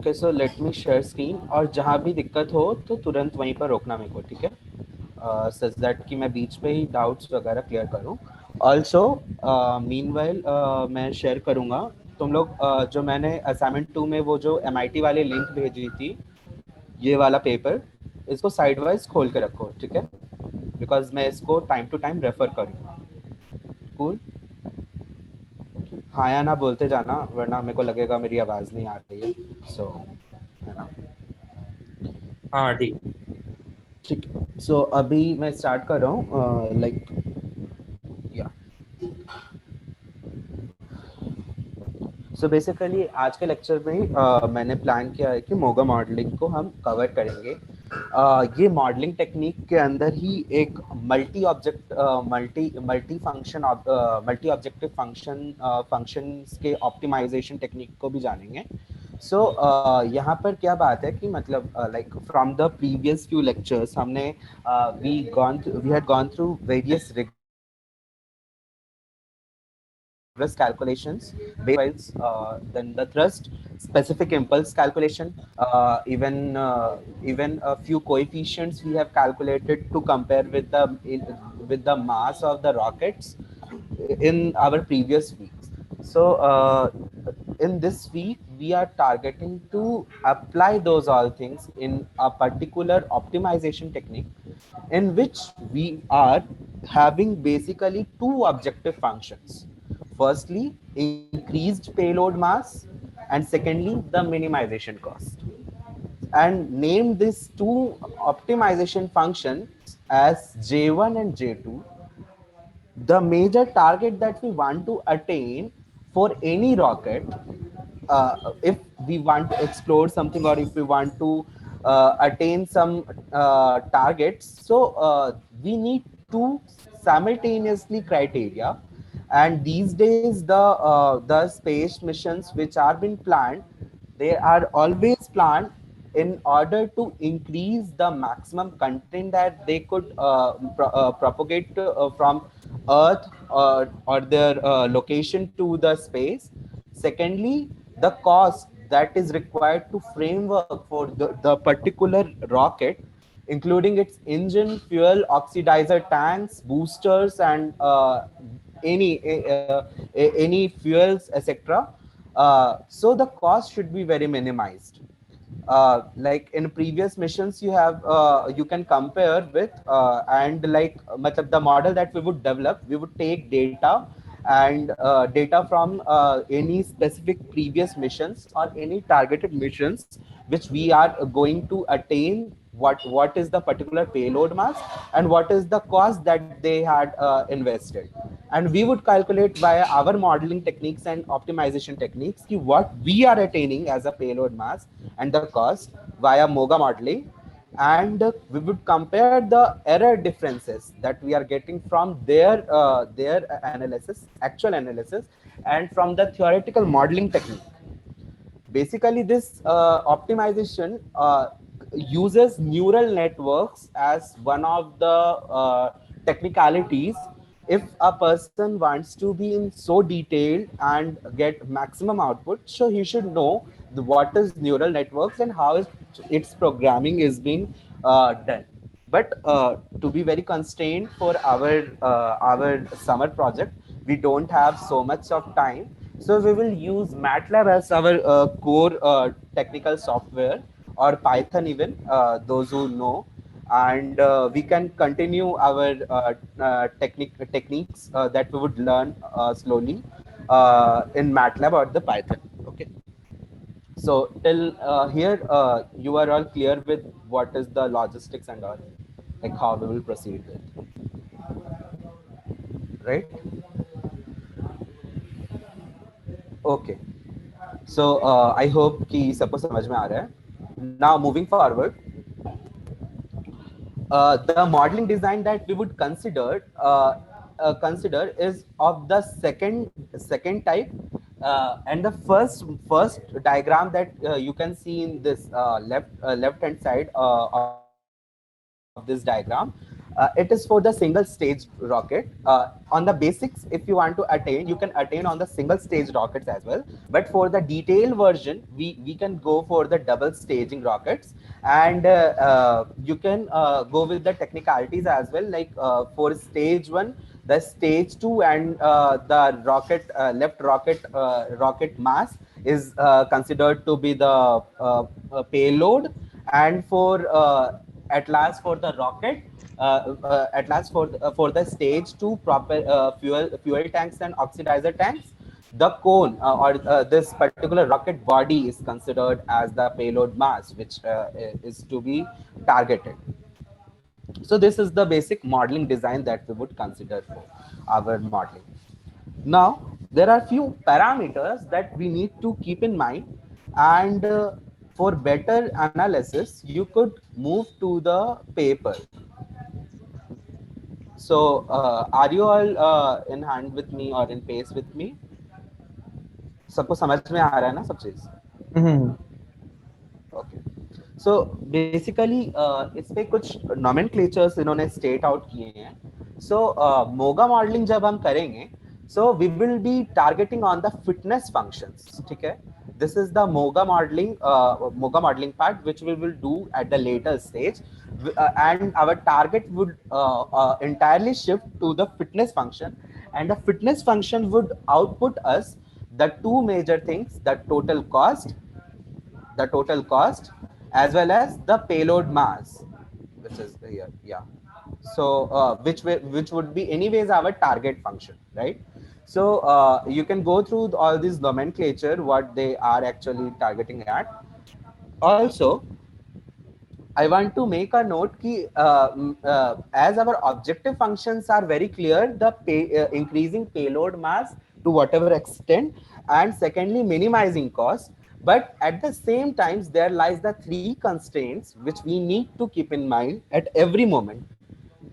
Okay, so let me share screen, और जहाँ भी दिक्कत हो तो तुरंत वहीं पर रोकना मेरे को, ठीक है? सच दैट कि मैं बीच पे ही डाउट्स वगैरह क्लियर करूँ। ऑल्सो मीनवाइल मैं शेयर करूँगा तुम लोग जो मैंने असाइनमेंट 2 में वो जो MIT वाली लिंक भेजी थी, ये वाला पेपर, इसको साइड वाइज खोल के रखो, ठीक है? बिकॉज मैं इसको टाइम टू टाइम रेफर करूँगा। कूल? हाँ या ना बोलते जाना, वरना मेरे को लगेगा मेरी आवाज़ नहीं आ रही है। सो है ना? हाँ ठीक। ठीक है, सो अभी मैं स्टार्ट कर रहा हूँ, लाइक या सो बेसिकली आज के लेक्चर में मैंने प्लान किया है कि मोगा मॉडलिंग को हम कवर करेंगे। ये मॉडलिंग टेक्निक के अंदर ही एक multi object multi objective functions के ऑप्टिमाइजेशन टेक्निक को भी जानेंगे। सो यहाँ पर क्या बात है कि मतलब like from the previous few lectures हमने we had gone through various rigorous calculations, based then the thrust, specific impulse calculation, even a few coefficients we have calculated to compare with with the mass of the rockets in our previous weeks. So in this week we are targeting to apply those all things in a particular optimization technique, in which we are having basically two objective functions. Firstly, increased payload mass, and secondly, the minimization cost. And name these two optimization functions as J1 and J2. The major target that we want to attain for any rocket, if we want to explore something or if we want to attain some targets, so we need two simultaneously criteria. And these days the space missions which are being planned, they are always planned in order to increase the maximum content that they could propagate from Earth or their location to the space. Secondly, the cost that is required to framework for the particular rocket, including its engine, fuel, oxidizer tanks, boosters, and any fuels, etc. So the cost should be very minimized. Like in previous missions you can compare with and like matlab, the model that we would develop, we would take data and data from any specific previous missions or any targeted missions which we are going to attain, what is the particular payload mass and what is the cost that they had invested. And we would calculate via our modeling techniques and optimization techniques ki what we are attaining as a payload mass and the cost via moga modeling. And we would compare the error differences that we are getting from their analysis, actual analysis, and from the theoretical modeling technique. Basically this optimization uses neural networks as one of the technicalities. If a person wants to be in so detailed and get maximum output, so he should know what is neural networks and how its programming is being done. But to be very constrained for our summer project, we don't have so much of time, so we will use MATLAB as our core technical software, or Python even, those who know. And we can continue our techniques that we would learn slowly in MATLAB or the Python. Okay. So till here, you are all clear with what is the logistics and all, like how we will proceed with, right? Okay. So I hope कि सबको समझ में आ रहा है. Now moving forward, the modeling design that we would consider is of the second type, and the first diagram that you can see in this left hand side of this diagram. It is for the single stage rocket. On the basics, if you want to attain, you can attain on the single stage rockets as well. But for the detailed version, we can go for the double staging rockets, and you can go with the technicalities as well. Like for stage one, the stage two, and the rocket rocket mass is considered to be the payload, and for at last for the rocket, at last for the stage two proper fuel tanks and oxidizer tanks, the cone or this particular rocket body is considered as the payload mass, which is to be targeted. So this is the basic modeling design that we would consider for our modeling. Now, there are few parameters that we need to keep in mind, and for better analysis, you could move to the paper. So, are you all in hand with me or in pace with me? सबको समझ में आ रहा है ना सब चीज? Okay, so basically इस पे कुछ नॉमेनक्लेचर्स इन्होंने स्टेट आउट किए हैं. सो मोगा मॉडलिंग जब हम करेंगे, so we will be targeting on the fitness functions. ठीक है, this is the moga modeling part which we will do at the later stage, and our target would entirely shift to the fitness function, and the fitness function would output us the two major things: the total cost as well as the payload mass, which is here. Yeah, so which would be anyways our target function, right? So you can go through all these nomenclature what they are actually targeting at. Also, I want to make a note ki, as our objective functions are very clear, the increasing payload mass to whatever extent, and secondly, minimizing cost. But at the same times, there lies the three constraints which we need to keep in mind at every moment.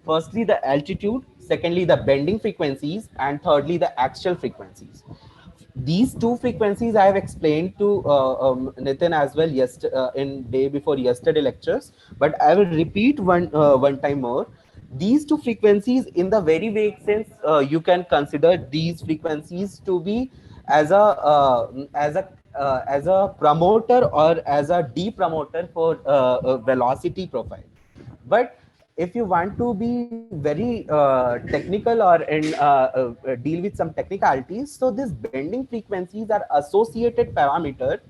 Firstly, the altitude, secondly, the bending frequencies, and thirdly, the axial frequencies. These two frequencies I have explained to Nitin as well in day before yesterday lectures, but I will repeat one time more. These two frequencies, in the very vague sense, you can consider these frequencies to be as a promoter or as a depromoter for velocity profile. But if you want to be very technical or deal with some technicalities, so these bending frequencies are associated parameter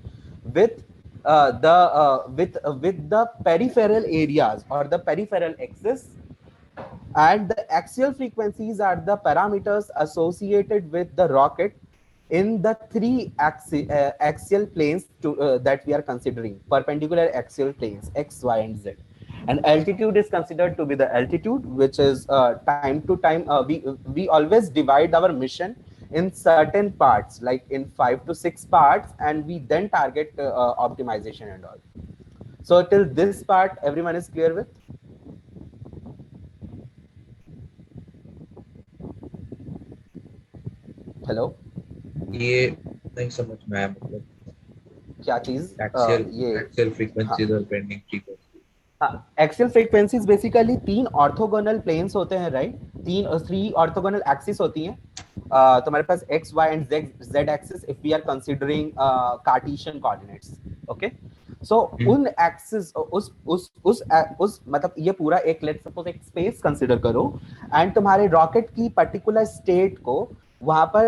with with the peripheral areas or the peripheral axis, and the axial frequencies are the parameters associated with the rocket in the three axial planes that we are considering: perpendicular axial planes x, y, and z. And altitude is considered to be the altitude, which is time to time. We always divide our mission in certain parts, like in 5 to 6 parts, and we then target optimization and all. So till this part, everyone is clear with? Hello, ये नहीं समझ में आया, मतलब क्या चीज ये axial frequencies और बेंडिंग फ्रीक्वेंसी. हाँ, एक्सियल फ्रीक्वेंसीज बेसिकली तीन ऑर्थोगोनल प्लेन्स होते हैं, राइट? थ्री ऑर्थोगोनल एक्सिस होती हैं तुम्हारे पास, X, Y and Z axis, if we are considering Cartesian coordinates. Okay, so उन एक्सिस उस मतलब ये पूरा एक, लेट्स सपोज एक स्पेस कंसीडर करो, एंड तुम्हारे रॉकेट की पर्टिकुलर स्टेट को वहां पर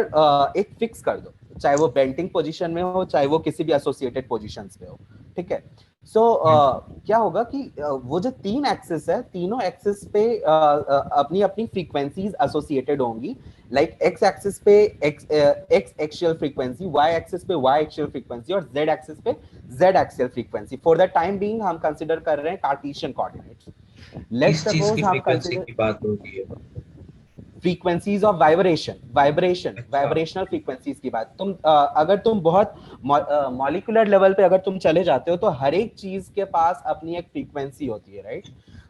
एक फिक्स कर दो, चाहे वो बेंटिंग पोजीशन में हो, चाहे वो किसी भी एसोसिएटेड पोजीशंस पे हो. ठीक है, सो क्या होगा कि वो जो तीन एक्सिस है, तीनों एक्सिस पे अपनी अपनी फ्रीक्वेंसीज एसोसिएटेड होंगी. लाइक एक्स एक्सिस पे X axial frequency, Y axis पे वाई एक्सियल फ्रीक्वेंसी, और जेड एक्सिस पे Z axial frequency. For the time being हम कंसीडर कर रहे हैं कार्टेशियन कोऑर्डिनेट्स. लेट्स सपोज हम कंसीडर की बात हो रही है, फ्रीक्वेंसीज ऑफ वाइब्रेशनल फ्रीक्वेंसीज की बात. तुम अगर तुम बहुत मॉलिक्यूलर लेवल पे अगर तुम चले जाते हो, तो हर एक चीज के पास अपनी एक फ्रीक्वेंसी होती है, राइट?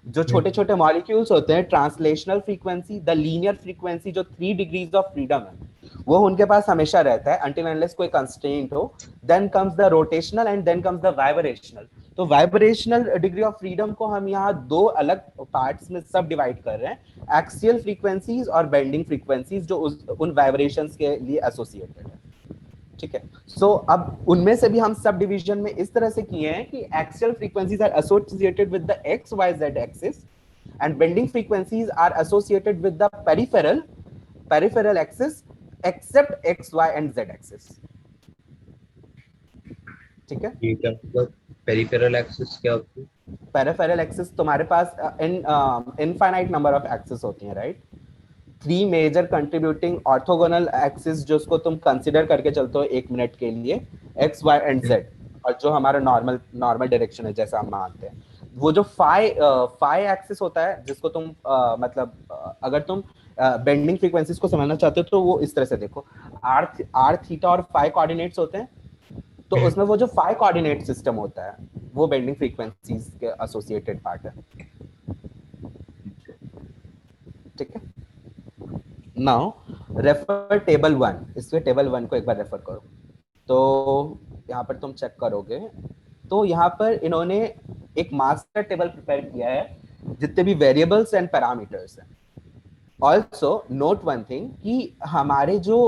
जो छोटे छोटे मॉलिक्यूल्स होते हैं, translational frequency, the linear frequency, जो 3 डिग्रीज ऑफ फ्रीडम है, वो उनके पास हमेशा रहता है until unless कोई कंस्ट्रेंट हो. Then comes the rotational and then comes the vibrational. तो वाइब्रेशनल डिग्री ऑफ फ्रीडम को हम यहाँ दो अलग पार्ट्स में सब डिवाइड कर रहे हैं, एक्सियल फ्रीक्वेंसीज और बेंडिंग फ्रीक्वेंसीज, जो उन वाइब्रेशंस के लिए एसोसिएटेड है। ठीक है, सो अब उनमें से भी हम सब डिवीजन में इस तरह से किए हैं कि axial frequencies are associated with the X Y Z axis and bending frequencies are associated with the peripheral axis except x y and z axis। ठीक है, ये क्या मतलब पेरिफेरल एक्सिस क्या होती है? पेरिफेरल एक्सिस तुम्हारे पास इनफाइनाइट नंबर ऑफ एक्सिस होती हैं, right. Three major contributing orthogonal axis जो उसको तुम कंसिडर करके चलते हो एक मिनट के लिए, एक्स वाई एंड जेड, और जो हमारा नॉर्मल नॉर्मल डायरेक्शन है जैसा हम मानते हैं, वो जो फाई एक्सिस होता है जिसको तुम मतलब अगर तुम बेंडिंग फ्रीक्वेंसीज को समझना चाहते हो तो वो इस तरह से देखो, आर थीटा और फाई कोऑर्डिनेट्स होते हैं, तो उसमें वो जो फाई कोऑर्डिनेट सिस्टम होता है वो बेंडिंग फ्रीक्वेंसीज के एसोसिएटेड पार्ट है। ठीक है, नाउ रेफर टेबल 1, इसके टेबल 1 को एक बार रेफर करो। तो यहाँ पर तुम चेक करोगे तो यहाँ पर इन्होंने एक मास्टर टेबल प्रिपेयर किया है जितने भी वेरिएबल्स एंड पैरामीटर्स हैं। ऑल्सो नोट वन थिंग कि हमारे जो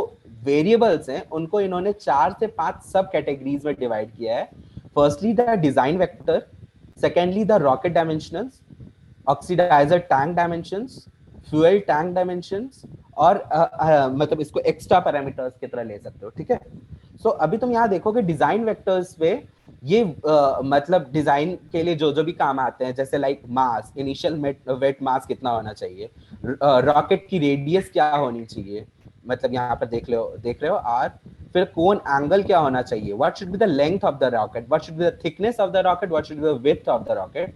वेरिएबल्स हैं उनको इन्होंने 4 से 5 सब कैटेगरीज में डिवाइड किया है। Firstly the design vector, secondly the rocket dimensions, oxidiser tank dimensions, fuel tank dimensions, और मतलब इसको एक्स्ट्रा पैरामीटर्स की तरह ले सकते हो। ठीक है, सो अभी तुम यहाँ देखोगे डिजाइन वेक्टर्स पे ये मतलब डिजाइन के लिए जो जो भी काम आते हैं, जैसे like mass, initial weight mass कितना होना चाहिए, रॉकेट की रेडियस क्या होनी चाहिए, मतलब यहाँ पर देख रहे हो आर, फिर कोन एंगल क्या होना चाहिए, what should be the length of the rocket, what should be the thickness of the rocket, what should be the width of the rocket.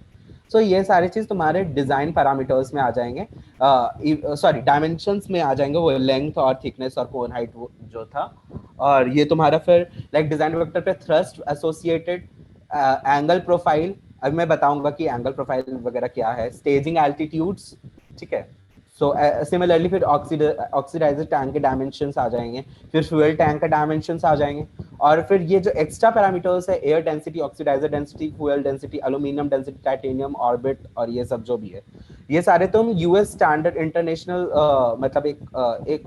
So ये सारी चीज तुम्हारे डिजाइन पैरामीटर्स में आ जाएंगे, सॉरी डायमेंशंस में आ जाएंगे, वो लेंथ और थिकनेस और कोन हाइट जो था। और ये तुम्हारा फिर लाइक डिजाइन वेक्टर पे थ्रस्ट एसोसिएटेड, एंगल प्रोफाइल, अब मैं बताऊंगा कि एंगल प्रोफाइल वगैरह क्या है, स्टेजिंग एल्टीट्यूड्स। ठीक है, सो सिमिलरली फिर ऑक्सीडाइजर टैंक के डायमेंशंस आ जाएंगे, फिर फ्यूल टैंक के डायमेंशंस आ जाएंगे, और फिर ये जो एक्स्ट्रा पैरामीटर्स है, air density, oxidiser density, fuel density, aluminium density, titanium orbit, और ये सब जो भी है, ये सारे तुम यूएस स्टैंडर्ड इंटरनेशनल मतलब एक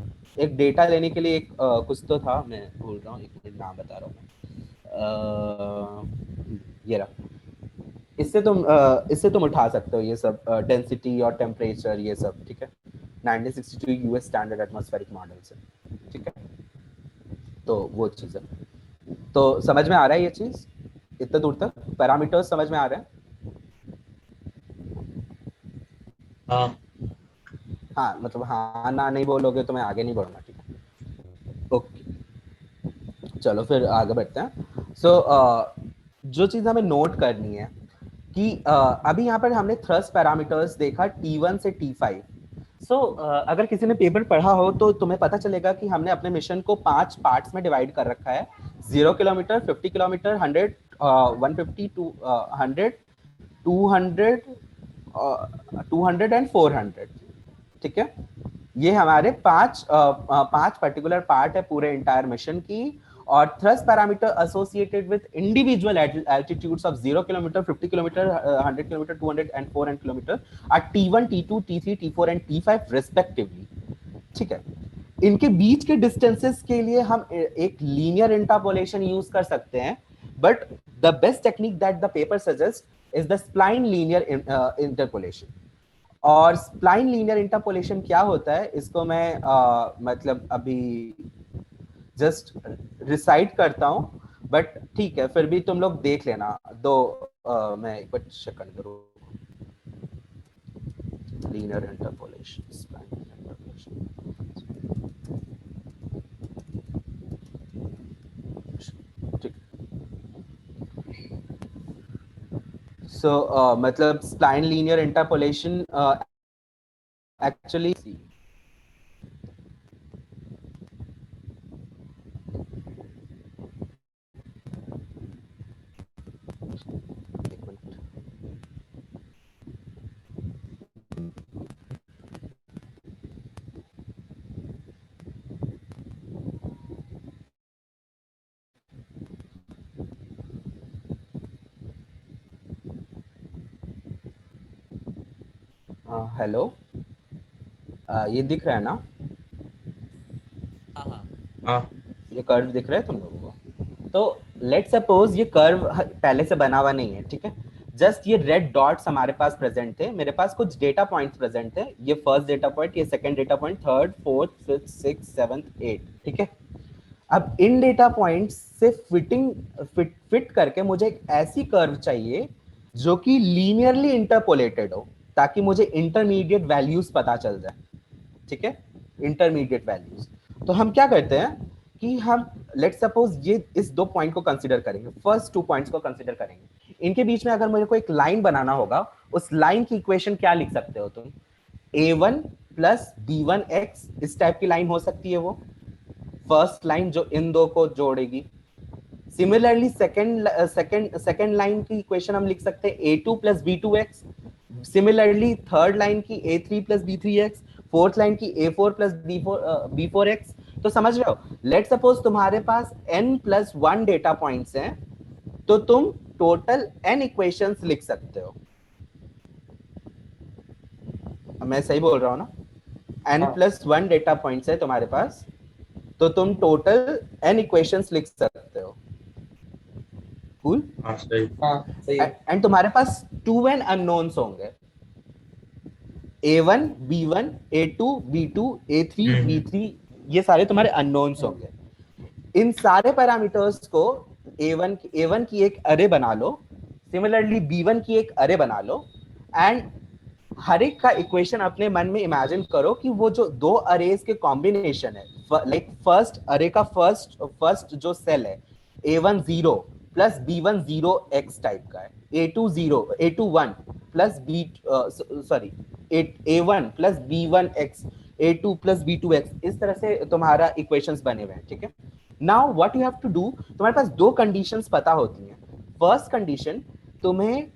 डेटा लेने के लिए एक कुछ तो था, मैं भूल रहा हूँ, एक नाम बता रहा हूँ मैं, ये रहा, इससे तुम उठा सकते हो ये सब डेंसिटी और टेम्परेचर ये सब। ठीक है, 1962 यूएस स्टैंडर्ड एटमॉस्फेरिक मॉडल से। ठीक है, तो वो चीज़ है। तो समझ में आ रहा है ये चीज़ इतने दूर तक, पैरामीटर्स समझ में आ रहे हैं? हाँ। हाँ, मतलब हाँ ना नहीं बोलोगे तो मैं आगे नहीं बढ़ूंगा। ठीक है, ओके, चलो फिर आगे बढ़ते हैं। सो जो चीज़ हमें नोट करनी है कि अभी यहाँ पर हमने थ्रस्ट पैरामीटर्स देखा T1 से T5। सो अगर किसी ने पेपर पढ़ा हो तो तुम्हें पता चलेगा कि हमने अपने मिशन को 5 पार्ट्स में डिवाइड कर रखा है, 0 किलोमीटर, 50 किलोमीटर, 100, 150, 100, 200, 200 एंड 400। ठीक है, ये हमारे पांच पर्टिकुलर पार्ट है पूरे इंटायर मिशन की। और thrust parameter associated with individual altitudes of 0 kilometre, 50 kilometre, 100 kilometre, 200 and 400 kilometre are T1, T2, T3, T4 and T5 respectively. ठीक है, इनके बीच के डिस्टेंसेस के लिए हम एक लीनियर इंटरपोलेशन यूज कर सकते हैं, but the best technique that the paper suggest is the spline linear interpolation. और स्प्लाइन लीनियर इंटरपोलेशन क्या होता है इसको मैं मतलब अभी जस्ट रिसाइट करता हूँ, बट ठीक है फिर भी तुम लोग देख लेना। दो मैं एक बार सेकंड करूँ, लीनियर इंटरपोलेशन, स्प्लाइन इंटरपोलेशन। ठीक, सो मतलब spline linear interpolation actually hello, ये दिख रहा है ना? हाँ हाँ हाँ ये कर्व दिख रहा है तुम लोगों को? तो लेट सपोज ये कर्व पहले से बना हुआ नहीं है, ठीक है? जस्ट ये रेड डॉट्स हमारे पास प्रेजेंट थे, मेरे पास कुछ डेटा पॉइंट्स प्रेजेंट थे, ये फर्स्ट डेटा पॉइंट, ये second data point, third, fourth, fifth, six, seventh, eight, ठीक है? अब इन डेटा पॉइंट्स से फिट करके मुझे एक ऐसी कर्व चाहिए जो कि लीनियरली इंटरपोलेटेड हो, ताकि मुझे इंटरमीडिएट वैल्यूज पता चल जाए, ठीक है? Intermediate values. तो हम क्या करते हैं कि हम लेट सपोज ये इस दो पॉइंट को कंसीडर करेंगे, फर्स्ट टू पॉइंट्स को कंसीडर करेंगे। इनके बीच में अगर मेरे को एक लाइन बनाना होगा, उस लाइन की इक्वेशन क्या लिख सकते हो तुम? a1 प्लस b1x, इस टाइप की लाइन हो सकती है वो फर्स्ट लाइन जो इन दो को जोड़ेगी। सिमिलरली सेकंड लाइन की इक्वेशन हम लिख सकते हैं a2 plus b2x। Similarly third line की a3 plus b3x, fourth line की a4 प्लस b4x। तो समझ रहे हो? लेट सपोज तुम्हारे पास n प्लस 1 डेटा पॉइंट्स हैं, तो तुम टोटल n इक्वेशंस लिख सकते हो। मैं सही बोल रहा हूँ ना? n प्लस 1 डेटा पॉइंट्स है तुम्हारे पास, तो तुम टोटल n इक्वेशंस लिख सकते हो। कूल? हाँ सही। हाँ सही है। एंड तुम्हारे पास 2n अननोन्स होंगे, a1 b1 a2 b2 a3 b3, ये सारे तुम्हारे अननोन्स होंगे। इन सारे पैरामीटर्स को a1 की एक अरे बना लो, सिमिलरली b1 की एक अरे बना लो, एंड हर एक का इक्वेशन अपने मन में इमेजिन करो कि वो जो दो अरेज के कॉम्बिनेशन है, लाइक फर्स्ट अरे का फर्स्ट जो सेल है a1 0 plus b1 0 x type का है, a2 1 plus b sorry a1 plus b1 x, a2 plus b2 x, इस तरह से तुम्हारा इक्वेशंस बने हुए हैं, ठीक है? Now what you have to do, तुम्हारे पास दो कंडीशंस पता होती हैं। फर्स्ट कंडीशन, तुम्हें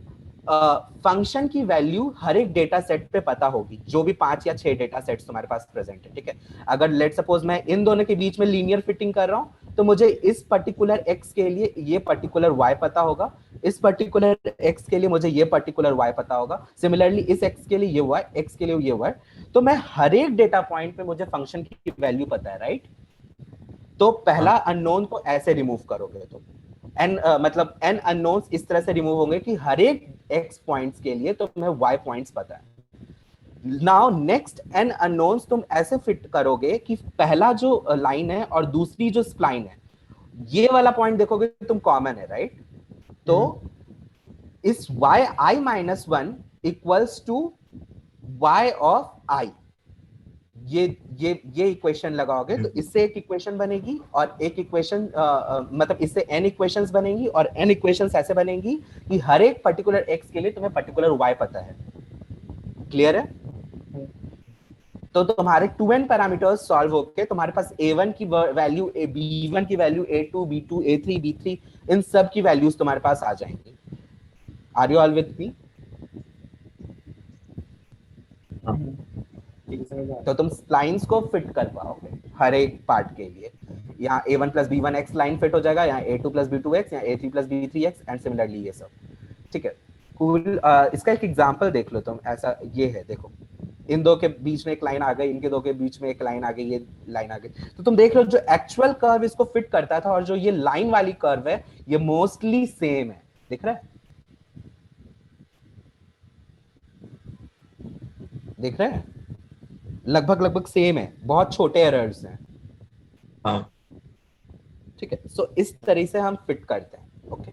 फंक्शन की वैल्यू हर एक डेटा सेट पे पता होगी, जो भी 5 या 6 डेटा सेट्स तुम्हारे पास प्रेजेंट है, ठीक है? अगर लेट सपोज मैं इन दोनों के बीच में लीनियर फिटिंग कर रहा हूं, तो मुझे इस पर्टिकुलर x के लिए ये पर्टिकुलर y पता होगा, इस पर्टिकुलर x के लिए मुझे ये पर्टिकुलर y पता होगा, सिमिलरली इस x के लिए ये y, x के लिए ये y। तो मैं हर एक डेटा पॉइंट पे मुझे फंक्शन की वैल्यू पता है, राइट? तो पहला अननोन को ऐसे रिमूव करोगे तुम, एन मतलब एन अननोन्स इस तरह से रिमूव होंगे कि हर एक x पॉइंट्स के लिए तो तुम्हें y पॉइंट्स पता है। नाउ नेक्स्ट एन अननोन्स तुम ऐसे फिट करोगे कि पहला जो लाइन है और दूसरी जो स्प्लाइन है, ये वाला पॉइंट देखोगे तुम कॉमन है, राइट? तो इस yi minus 1 equals to y of i, ये इक्वेशन लगाओगे तो इससे एक इक्वेशन बनेगी, और एक इक्वेशन मतलब इससे n इक्वेशंस बनेंगी, और n इक्वेशंस ऐसे बनेंगी कि हर एक पर्टिकुलर x के लिए तुम्हें पर्टिकुलर y पता है। क्लियर है? तो तुम्हारे 2n पैरामीटर्स सॉल्व होके तुम्हारे पास a1 की वैल्यू, b1 की value, a2 b2 a3 b3, इन सब की वैल्यूज तुम्हारे पास आ जाएंगी। Are you all with me? तो तुम स्प्लाइंस को फिट कर पाओगे हर एक पार्ट के लिए। यहाँ a1 plus b1 x line fit हो जाएगा, यहाँ a2 प्लस b2 x, यहाँ a3 plus b3 x, and similarly ये सब, ठीक है? कूल। इसका एक एग्जांपल देख लो तुम, ऐसा ये है, देखो इन दो के बीच में एक लाइन आ गई, इनके दो के बीच में एक लाइन आ गई, ये लाइन आ गई। तो तुम देख लो जो एक्चुअल कर्व इसको फिट करता था और जो ये लाइन वाली कर्व है, ये मोस्टली सेम है। दिख रहा है? दिख रहा है? लगभग सेम है, बहुत छोटे एरर्स हैं। हाँ ठीक है? सो इस तरह से हम फिट करते हैं। ओके,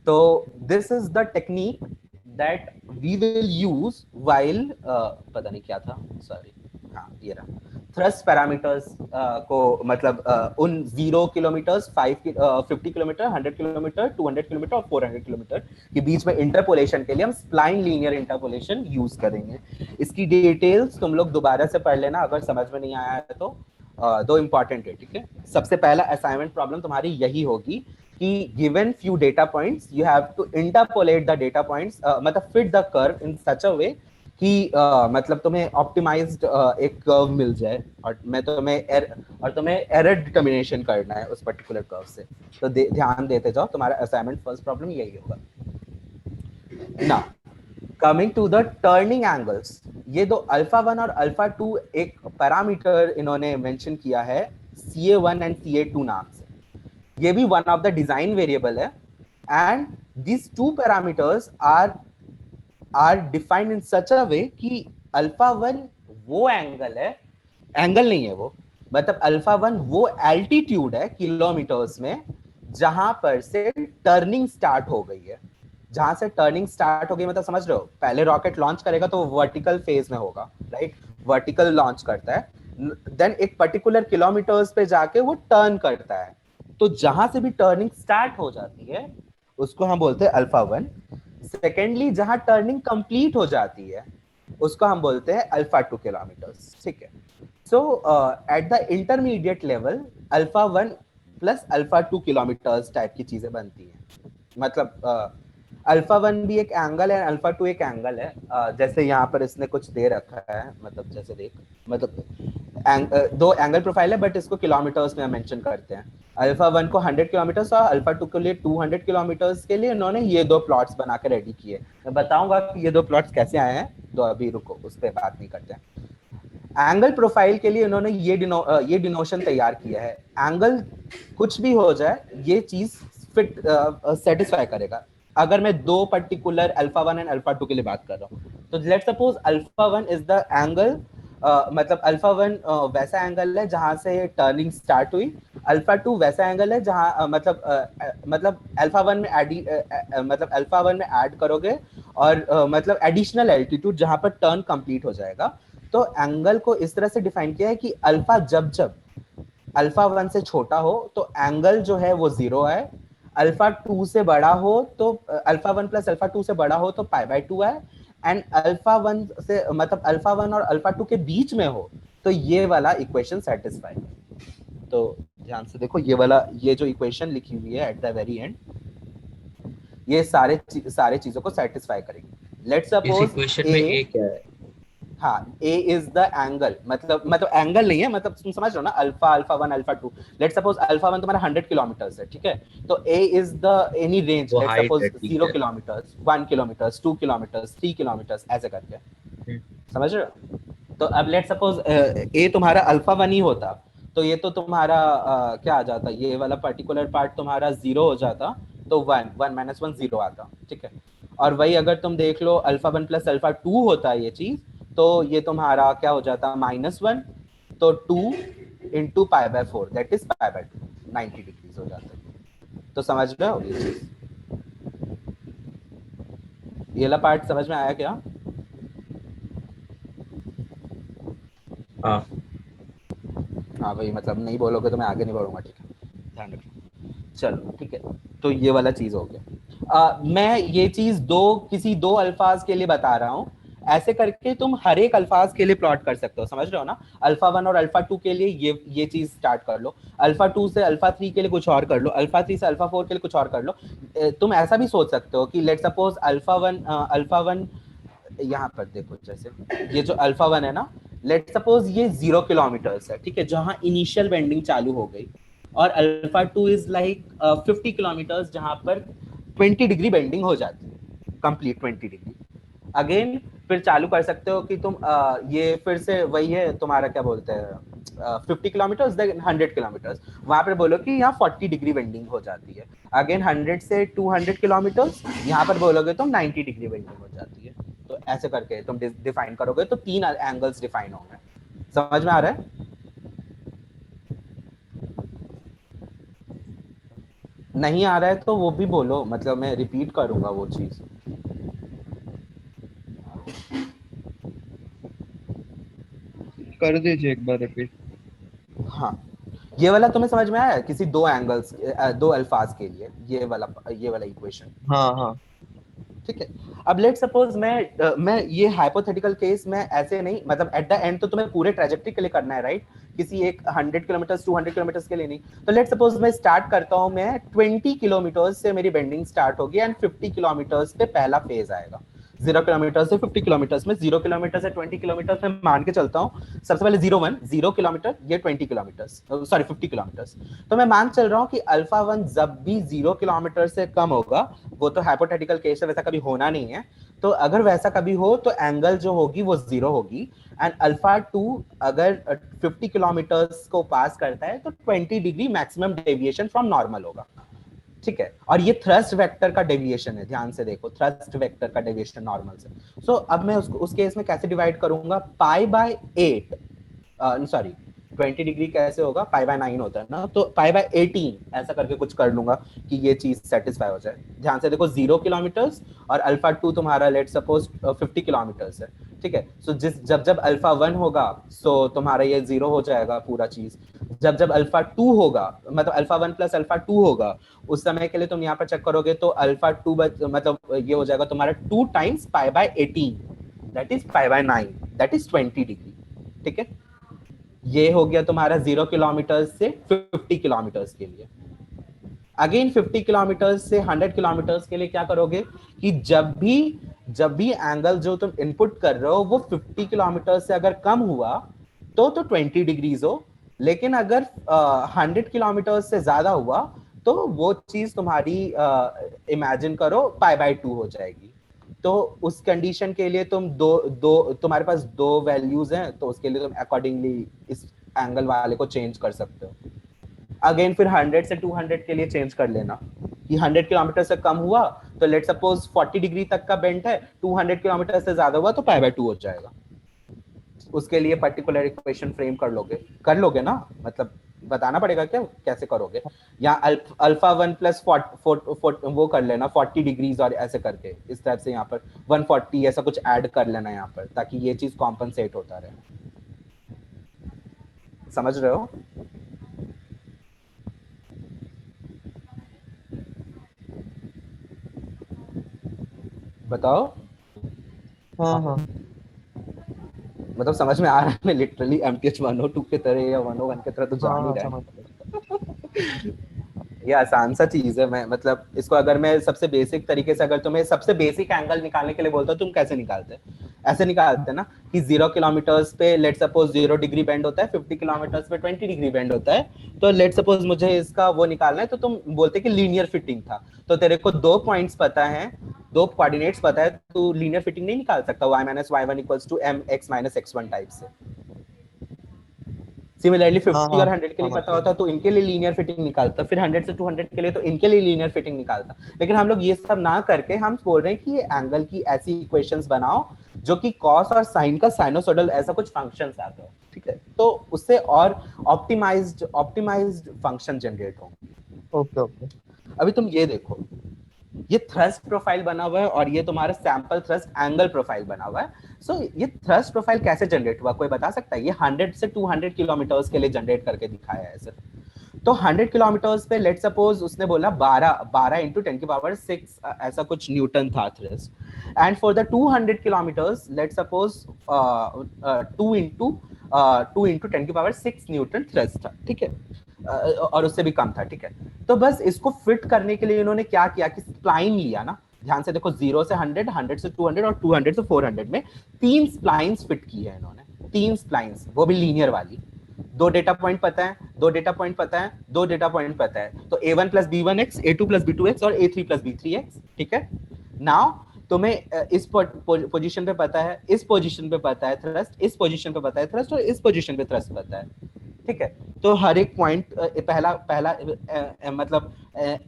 तो this is the technique that we will use while, पता नहीं क्या था, सॉरी, हाँ ये रहा, थ्रस्ट पैरामीटर्स को, मतलब उन 0 किलोमीटर्स, 50 किलोमीटर, 100 किलोमीटर, 200 किलोमीटर और 400 किलोमीटर के बीच में इंटरपोलेशन के लिए हम स्प्लाइन लीनियर इंटरपोलेशन यूज करेंगे। इसकी डिटेल्स तुम लोग दोबारा से पढ़ लेना अगर समझ में नहीं आया है तो। दो इंपॉर्टेंट है, ठीक है? सबसे पहला असाइनमेंट प्रॉब्लम तुम्हारी यही होगी कि given few data points you have to interpolate the data points, मतलब fit the curve in such a way कि मतलब तुम्हें ऑप्टिमाइज्ड एक कर्व मिल जाए, और तुम्हें एरर डिटर्मिनेशन करना है उस पर्टिकुलर कर्व से। तो ध्यान देते जाओ, तुम्हारा असाइनमेंट फर्स्ट प्रॉब्लम यही होगा ना। Coming to the turning angles, ये दो अल्फा 1 और अल्फा 2 एक पैरामीटर इन्होंने मेंशन किया है CA1 एंड CA2 नाम से, ये भी one of the design variable है, and these two parameters are defined in such a way कि अल्फा 1 वो एंगल है, एंगल नहीं है वो, मतलब अल्फा 1 वो एल्टीट्यूड है किलोमीटर्स में जहां पर से टर्निंग स्टार्ट हो गई है, जहां से टर्निंग स्टार्ट हो गई, मतलब समझ रहे हो, पहले रॉकेट लॉन्च करेगा तो वर्टिकल फेज में होगा, राइट, वर्टिकल लॉन्च करता है, देन एक पर्टिकुलर किलोमीटर्स पे जाके वो टर्न करता है, तो जहां से भी टर्निंग स्टार्ट हो जाती है उसको हम बोलते हैं अल्फा 1। सेकेंडली जहां टर्निंग कंप्लीट हो जाती है उसको हम बोलते हैं अल्फा 2 किलोमीटर्स, ठीक है। So at the intermediate level alpha 1 plus alpha 2 kilometres type की चीजें बनती हैं, मतलब अल्फा 1 भी एक एंगल है, अल्फा 2 एक एंगल है, जैसे यहाँ पर इसने कुछ दे रखा है, मतलब जैसे देख, मतलब दो एंगल प्रोफाइल है बट इसको किलोमीटर्स में मेंशन करते हैं, अल्फा 1 को 100 किलोमीटर्स और अल्फा 2 के लिए 200 किलोमीटर्स के लिए इन्होंने ये दो प्लॉट्स बना के रेडी किए। मैं बताऊंगा कि ये दो प्लॉट्स कैसे आए हैं, तो अभी रुको, उस पर बात नहीं करते हैं। एंगल प्रोफाइल के लिए इन्होंने ये डिनोशन तैयार किया है, एंगल कुछ भी हो जाए ये चीज फिट सेटिस्फाई करेगा। अगर मैं दो पर्टिकुलर अल्फा 1 एंड अल्फा 2 के लिए बात कर रहा हूँ, तो let suppose alpha 1 is the angle, मतलब अल्फा 1 वैसा एंगल है जहां से टर्निंग स्टार्ट हुई, अल्फा 2 वैसा एंगल है जहां मतलब अल्फा 1 में मतलब अल्फा 1 में ऐड करोगे और मतलब एडिशनल एल्टीट्यूड जहां पर टर्न कंप्लीट हो जाएगा। तो एंगल को इस तरह से डिफाइन किया है कि अल्फा जब अल्फा 1 से छोटा हो तो एंगल जो है वो 0 है, अल्फा 2 से बड़ा हो तो अल्फा 1 प्लस अल्फा 2 से बड़ा हो तो π/2 है, एंड अल्फा 1 से मतलब अल्फा 1 और अल्फा 2 के बीच में हो तो ये वाला इक्वेशन सेटिस्फाई। तो ध्यान से देखो, ये जो इक्वेशन लिखी हुई है एट द वेरी एंड, ये सारे चीजों को सेटिस्फाई करेगी। लेट्स इस सपोज इक्वेशन में ए क्या है? हाँ, A इज द एंगल, मतलब एंगल नहीं है, मतलब तुम समझ रहे हो ना, alpha 1 alpha 2, let suppose alpha 1 तुम्हारा 100 किलोमीटर्स है, ठीक है, तो A is the any range, वो लेट हाइट सपोज है, ठीक 0 है। किलोमीटर्स, 1 किलोमीटर्स, 2 किलोमीटर्स, 3 किलोमीटर्स, ऐसे करके, समझ रहे हो। तो अब लेट सपोज A तुम्हारा अल्फा 1 ही होता तो ये तो तुम्हारा क्या आ जाता, ये वाला पर्टिकुलर पार्ट तुम्हारा 0 हो जाता, तो 1 माइनस 1 0 आता, ठीक है। और वही अगर तुम देख लो अल्फा 1 प्लस अल्फा 2 होता है ये चीज, तो ये तुम्हारा क्या हो जाता, -1, तो 2 इंटू π/4 दैट इज π/2, 90 डिग्रीज हो जाता है। तो समझ रहे हो ये चीज, ये वाला पार्ट समझ में आया क्या? हाँ। हाँ भाई, मतलब नहीं बोलोगे तो मैं आगे नहीं बढ़ूंगा, ठीक है, ध्यान रखना। चलो ठीक है, तो ये वाला चीज हो गया। मैं ये चीज किसी दो अल्फाज के लिए बता रहा हूँ, ऐसे करके तुम हर एक अल्फाज के लिए प्लॉट कर सकते हो, समझ रहे हो ना। अल्फा 1 और अल्फा 2 के लिए ये चीज स्टार्ट कर लो, अल्फा 2 से अल्फा 3 के लिए कुछ और कर लो, अल्फा 3 से अल्फा 4 के लिए कुछ और कर लो। तुम ऐसा भी सोच सकते हो कि लेट सपोज अल्फा 1 यहाँ पर देखो, जैसे ये जो अल्फा 1 है ना, लेट सपोज ये 0 किलोमीटर्स है, ठीक है, जहां इनिशियल बेंडिंग चालू हो गई, और अल्फा 2 इज लाइक 50 किलोमीटर्स जहां पर 20 डिग्री बेंडिंग हो जाती है, कंप्लीट 20 डिग्री। अगेन फिर चालू कर सकते हो कि तुम ये फिर से वही है तुम्हारा, क्या बोलते हैं, 50 किलोमीटर्स देन 100 किलोमीटर्स, वहां पर बोलो कि यहाँ 40 डिग्री बेंडिंग हो जाती है। अगेन 100 से 200 किलोमीटर्स, यहाँ पर बोलोगे तुम 90 डिग्री बेंडिंग हो जाती है। तो ऐसे करके तुम डिफाइन करोगे तो 3 एंगल्स डिफाइन होंगे। समझ में आ रहा है? नहीं आ रहा है तो वो भी बोलो, मतलब मैं रिपीट करूंगा वो चीज। कर दीजिए एक बार रिपीट। हाँ, ये वाला तुम्हें समझ में आया किसी दो एंगल्स, दो अल्फाज के लिए, ये वाला इक्वेशन? हाँ हाँ। ठीक है। अब लेट सपोज मैं ये हाइपोथेटिकल केस में ऐसे नहीं, मतलब एट द एंड तो तुम्हें पूरे ट्रेजेक्टरी के लिए करना है, राइट, किसी एक 100 किलोमीटर्स 200 किलोमीटर्स के लिए नहीं। तो लेट सपोज मैं स्टार्ट करता हूँ, मैं 20 किलोमीटर्स से मेरी बेंडिंग स्टार्ट होगी एंड 50 किलोमीटर्स पे पहला फेज आएगा। 0 किलोमीटर से 50 किलोमीटर्स में, 0 किलोमीटर से 20 किलोमीटर्स में मान के चलता हूँ, सबसे पहले 0 किलोमीटर, ये 20 किलोमीटर्स, सॉरी 50 किलोमीटर्स। तो मैं मान चल रहा हूँ कि अल्फा 1 जब भी 0 किलोमीटर से कम होगा, वो तो हाइपोथेटिकल केस है, वैसा कभी होना नहीं है, तो अगर वैसा कभी हो तो एंगल जो होगी वो 0 होगी, एंड अल्फा 2 अगर 50 किलोमीटर्स को पास करता है तो 20 degree maximum deviation from normal होगा, ठीक है। और ये थ्रस्ट वेक्टर का डेविएशन है, ध्यान से देखो, थ्रस्ट वेक्टर का डेविएशन नॉर्मल से। सो अब मैं उसको उस केस में कैसे डिवाइड करूंगा, पाई बाय 8, सॉरी 20 डिग्री कैसे होगा, पाई बाय 9 होता है ना, तो पाई बाय 18 ऐसा करके कुछ कर लूंगा कि ये चीज सेटिस्फाई हो जाए। ध्यान से देखो 0 किलोमीटर्स और अल्फा 2 तुम्हारा लेट सपोज 50 किलोमीटर्स है, ठीक है। सो जब जब अल्फा 1 होगा सो तुम्हारा ये 0 हो जाएगा पूरा चीज। जब जब अल्फा 2 होगा, मतलब अल्फा 1 प्लस अल्फा 2 होगा, उस समय के लिए तुम यहाँ पर चेक करोगे तो अल्फा 2 मतलब ये हो जाएगा तुम्हारा 2 times pi by 18, that is pi by 9, that is 20 degree, ठीक है। ये हो गया तुम्हारा 0 किलोमीटर से 50 किलोमीटर्स के लिए। अगेन 50 किलोमीटर से 100 किलोमीटर्स के लिए क्या करोगे कि जब भी एंगल जो तुम इनपुट कर रहे हो वो 50 किलोमीटर से अगर कम हुआ तो 20 डिग्रीज हो, लेकिन अगर 100 किलोमीटर से ज्यादा हुआ तो वो चीज तुम्हारी इमेजिन करो पाई बाय 2 हो जाएगी। तो उस कंडीशन के लिए तुम तुम्हारे पास दो वैल्यूज हैं, तो उसके लिए तुम अकॉर्डिंगली इस एंगल वाले को चेंज कर सकते हो। अगेन फिर 100 से 200 के लिए चेंज कर लेना कि 100 किलोमीटर से कम हुआ तो लेट सपोज 40 डिग्री तक का बेंट है, 200 किलोमीटर से ज्यादा हुआ तो पाई बाय 2 हो जाएगा। उसके लिए पर्टिकुलर इक्वेशन फ्रेम कर लोगे ना, मतलब बताना पड़ेगा क्या कैसे करोगे। या अल्फा 1 प्लस वो कर लेना 40 डिग्रीज और ऐसे करके इस टाइप से यहाँ पर 140 ऐसा कुछ ऐड कर लेना यहाँ पर, ताकि ये चीज कॉम्पनसेट होता रहे। समझ रहे हो? बताओ। हाँ हाँ मतलब समझ में आ रहा है? मैं लिटरली एमटीएच 102 की तरह या 101 की तरह तो जान हाँ ही रहा समझ गया। ये आसान सा चीज है। मैं मतलब इसको अगर मैं सबसे बेसिक तरीके से अगर तुम्हें सबसे बेसिक एंगल निकालने के लिए बोलता हूँ, तुम कैसे निकालते? ऐसे निकालते ना कि 0 किलोमीटर्स पे लेट सपोज 0 डिग्री बेंड होता है, 50 किलोमीटर्स पे 20 डिग्री बेंड होता है। तो लेट सपोज मुझे इसका वो निकालना है, तो तुम बोलते कि लीनियर फिटिंग था, तो तेरे को दो पॉइंट्स पता है, दो कोऑर्डिनेट्स पता है, तो लीनियर फिटिंग नहीं निकाल सकता y minus y1 equals to mx minus x1 type से। सिमिलरली 50 हाँ और 100 के लिए समझ पता गया। होता तो इनके लिए लीनियर फिटिंग निकालता, फिर 100 से 200 के लिए तो इनके लिए लीनियर फिटिंग निकालता। लेकिन हम लोग ये सब ना करके हम बोल रहे हैं कि ये एंगल की ऐसी इक्वेशंस बनाओ जो कि कॉस और साइन का साइनोसॉइडल ऐसा कुछ फंक्शंस आता है, ठीक है। तो उससे और ऑप्टिमाइज्ड फंक्शन जनरेट होंगे। Okay okay. अभी तुम ये देखो, ये थ्रस्ट प्रोफाइल बना हुआ है और ये तुम्हारा सैंपल थ्रस्ट एंगल प्रोफाइल बना हुआ है। सो ये थ्रस्ट प्रोफाइल कैसे जनरेट हुआ, कोई बता सकता है? ये 100 से 200 किलोमीटर्स के लिए जनरेट करके दिखाया है सर। तो 100 किलोमीटर्स पे लेट सपोज उसने बोला 12 इंटू 10 की पावर 6 ऐसा कुछ न्यूटन था thrust, and for the 200 kilometres let suppose 2 into 10 की पावर 6 न्यूटन थ्रस्ट था, ठीक है। और उससे भी कम था, ठीक है। तो बस इसको फिट करने के लिए इन्होंने क्या किया कि स्प्लाइन लिया ना, ध्यान से देखो 0 से 100, 100 से 200 और 200 से 400 में 3 स्प्लाइंस फिट की है इन्होंने, 3 स्प्लाइंस, वो भी लीनियर वाली। दो डेटा पॉइंट पता है, दो डेटा पॉइंट पता है, दो डेटा पॉइंट पता है, तो a1 plus b1x, a2 plus b2x और a3 प्लस b3x, ठीक है। नाउ तुम्हें इस पोजीशन पे पता है, इस पोजीशन पे पता है थ्रस्ट, इस पोजीशन पे पता है थ्रस्ट और इस पोजीशन पे थ्रस्ट पता है, ठीक है। तो हर एक पॉइंट पहला मतलब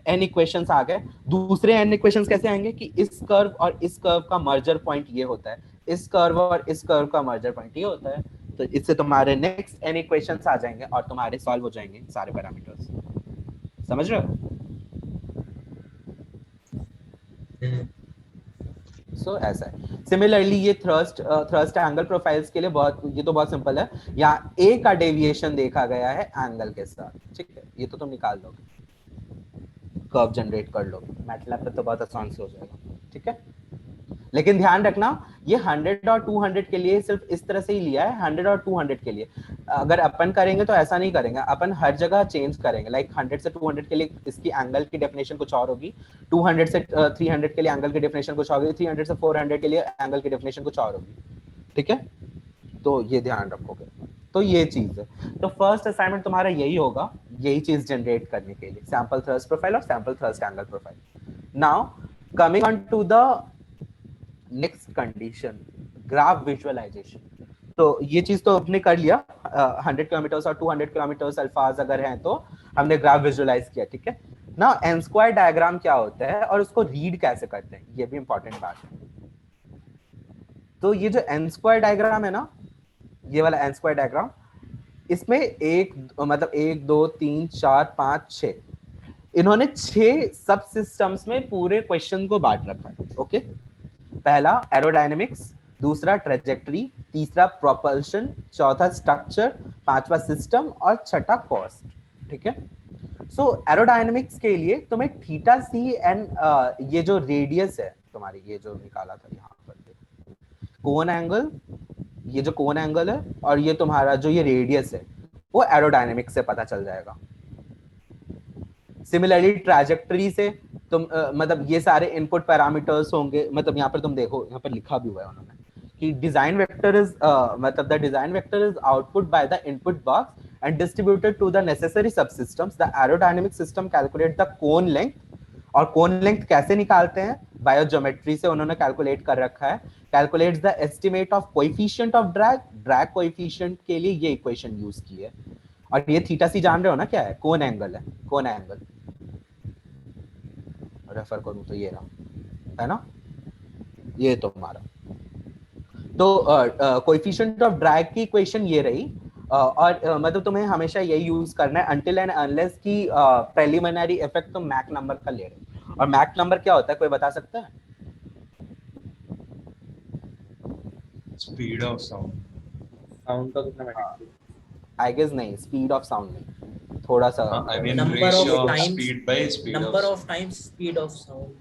n इक्वेशंस आ गए। दूसरे n इक्वेशंस कैसे आएंगे कि इस कर्व और इस कर्व का मर्जर पॉइंट ये होता है, इस कर्व और इस कर्व का मर्जर पॉइंट ये होता है। तो इससे तुम्हारे नेक्स्ट n इक्वेशंस आ जाएंगे और तुम्हारे सॉल्व हो जाएंगे सारे पैरामीटर्स। समझ रहे हो? सो ऐसा है। सिमिलरली ये थ्रस्ट एंगल प्रोफाइल्स के लिए ये तो बहुत सिंपल है। यहाँ ए का डेविएशन देखा गया है एंगल के साथ, ठीक है। ये तो तुम निकाल लोगे, कर्व जनरेट कर लोगे, मैटलैब पे तो बहुत आसान से हो जाएगा, ठीक है। लेकिन ध्यान रखना ये 100 और 200 के लिए सिर्फ इस तरह से ही लिया है, 100 और 200 के लिए। अगर अपन करेंगे तो ऐसा नहीं करेंगे, अपन हर जगह चेंज करेंगे। लाइक 100 से 200 के लिए इसकी एंगल की डेफिनेशन कुछ और होगी, 200 से 300 के लिए एंगल की डेफिनेशन कुछ और होगी, 300 से 400 के लिए एंगल की डेफिनेशन कुछ और होगी, ठीक है। तो ये ध्यान रखोगे। तो ये चीज है। तो फर्स्ट असाइनमेंट तुम्हारा यही होगा, यही चीज जनरेट करने के लिए, सैंपल थ्रस्ट प्रोफाइल और sample thrust angle profile. Now coming on to the next condition, graph visualisation. तो ये चीज तो आपने कर लिया, 100 किलोमीटर और 200 किलोमीटर अल्फाज अगर हैं तो हमने ग्राफ विजुअलाइज किया, ठीक है ना। एन स्क्वायर डायग्राम क्या होता है और उसको रीड कैसे करते हैं, ये भी इंपॉर्टेंट बात है। तो ये जो एन स्क्वायर डायग्राम है ना, ये वाला एन स्क्वायर डायग्राम, इसमें एक मतलब 1 2 3 4 5 6, इन्होंने 6 सब सिस्टम्स में पूरे क्वेश्चन को बांट रखा है। ओके, पहला एरोडायनेमिक्स, दूसरा ट्रेजेक्टरी, तीसरा प्रोपल्शन, चौथा स्ट्रक्चर, पांचवा सिस्टम और छठा कॉस्ट, ठीक है। सो एरोडायनेमिक्स के लिए तुम्हें थीटा सी एंड ये जो रेडियस है तुम्हारी, ये जो निकाला था यहाँ पर कोन एंगल, ये जो कोन एंगल है और ये तुम्हारा जो ये रेडियस है, वो एरोडायनेमिक्स से पता चल जाएगा। सिमिलरली ट्रैजेक्टरी से तुम मतलब ये सारे इनपुट पैरामीटर्स होंगे, मतलब यहाँ पर तुम देखो, यहाँ पर लिखा भी हुआ है उन्होंने कि डिजाइन वेक्टर इज मतलब the design vector is output by the input box and distributed to the necessary subsystems. The aerodynamic system calculate the cone length, और कोन लेंथ कैसे निकालते हैं, बायोज्योमेट्री से उन्होंने कैलकुलेट कर रखा है। Calculates the estimate of coefficient of drag, drag coefficient के लिए ये इक्वेशन यूज की है। और ये थीटा सी जान रहे हो ना क्या है, कोन एंगल है, कोन एंगल रेफर करूं तो ये रहा है ना, ये तो हमारा तो कोएफिशिएंट ऑफ ड्रैग की इक्वेशन ये रही। और मतलब तुम्हें हमेशा यही यूज करना है अनटिल एंड अनलेस की प्रीलिमिनरी इफेक्ट तुम मैक नंबर का ले रहे हो। और मैक नंबर क्या होता है, कोई बता सकता है? Speed of sound. साउंड का कितना मैटर? आई गेस नहीं, स्पीड ऑफ साउंड नहीं, थोड़ा सा I mean Number ratio of of times- speed by speed Number of of times speed of sound.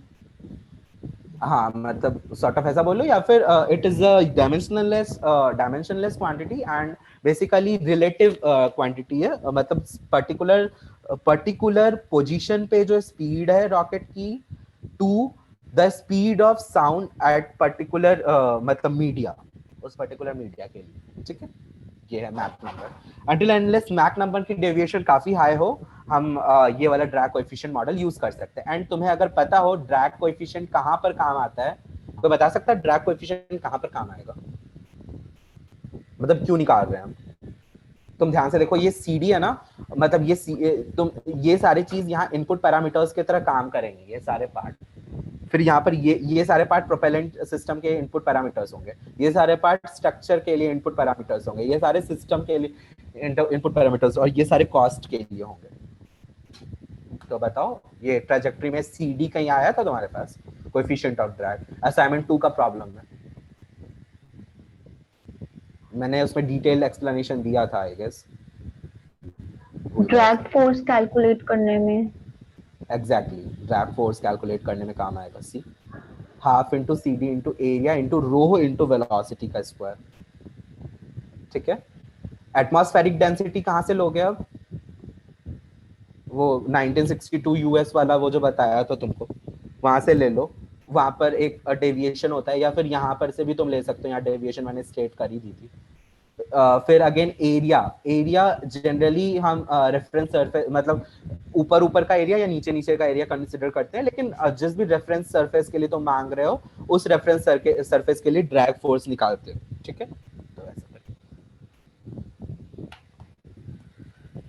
हाँ, मतलब सॉर्ट ऑफ ऐसा बोलो, या फिर it is a dimensionless quantity and basically relative quantity है। मतलब पर्टिकुलर पोजीशन पे जो स्पीड है रॉकेट की to the speed of sound at particular मतलब मीडिया, उस पर्टिकुलर मीडिया के लिए, ठीक है। ये है Mach number. Until unless Mach number की डेविएशन काफी हाई हो, हम ये वाला ड्रैग कोएफिशिएंट मॉडल यूज कर सकते हैं। एंड तुम्हें अगर पता हो ड्रैग कोएफिशिएंट कहाँ पर काम आता है, तो बता सकता है ड्रैग कोएफिशिएंट कहाँ पर काम आएगा, मतलब क्यों निकाल रहे हैं हम। तुम ध्यान से देखो, ये CD है ना, मतलब तुम ये सारी चीज यहाँ इनपुट पैरामीटर्स की तरह काम करेंगे, ये सारे पार्ट। फिर यहाँ पर ये सारे पार्ट प्रोपेलेंट सिस्टम के इनपुट पैरामीटर्स होंगे, ये सारे पार्ट स्ट्रक्चर के लिए इनपुट पैरामीटर्स होंगे, ये सारे सिस्टम के लिए इनपुट पैरामीटर्स, और ये सारे कॉस्ट के लिए होंगे। तो बताओ, ये ट्रैजेक्टरी में CD कहीं आया था तुम्हारे पास, कोएफिशिएंट ऑफ ड्रैग असाइनमेंट 2 का प्रॉब्लम में? मैंने उसमें डिटेल्ड एक्सप्लेनेशन दिया था I guess. Drag force calculate करने में। एग्जैक्टली, ड्रैग फोर्स कैलकुलेट करने में काम आएगा। C half into CD into area into rho into velocity का स्क्वायर, ठीक है। एटमॉस्फेरिक डेंसिटी कहाँ से लोगे अब? वो 1962 US वाला वो जो बताया था तुमको, वहां से ले लो। वहां पर एक डेविएशन होता है, या फिर यहाँ पर से भी तुम ले सकते हो, यहाँ डेविएशन मैंने स्टेट कर ही दी थी। फिर अगेन एरिया जनरली हम रेफरेंस सरफेस, मतलब ऊपर का एरिया या नीचे का एरिया कंसिडर करते हैं, लेकिन जिस भी रेफरेंस सरफेस के लिए तुम मांग रहे हो, उस रेफरेंस सरफेस के लिए ड्रैग फोर्स निकालते हो, ठीक है। तो ऐसा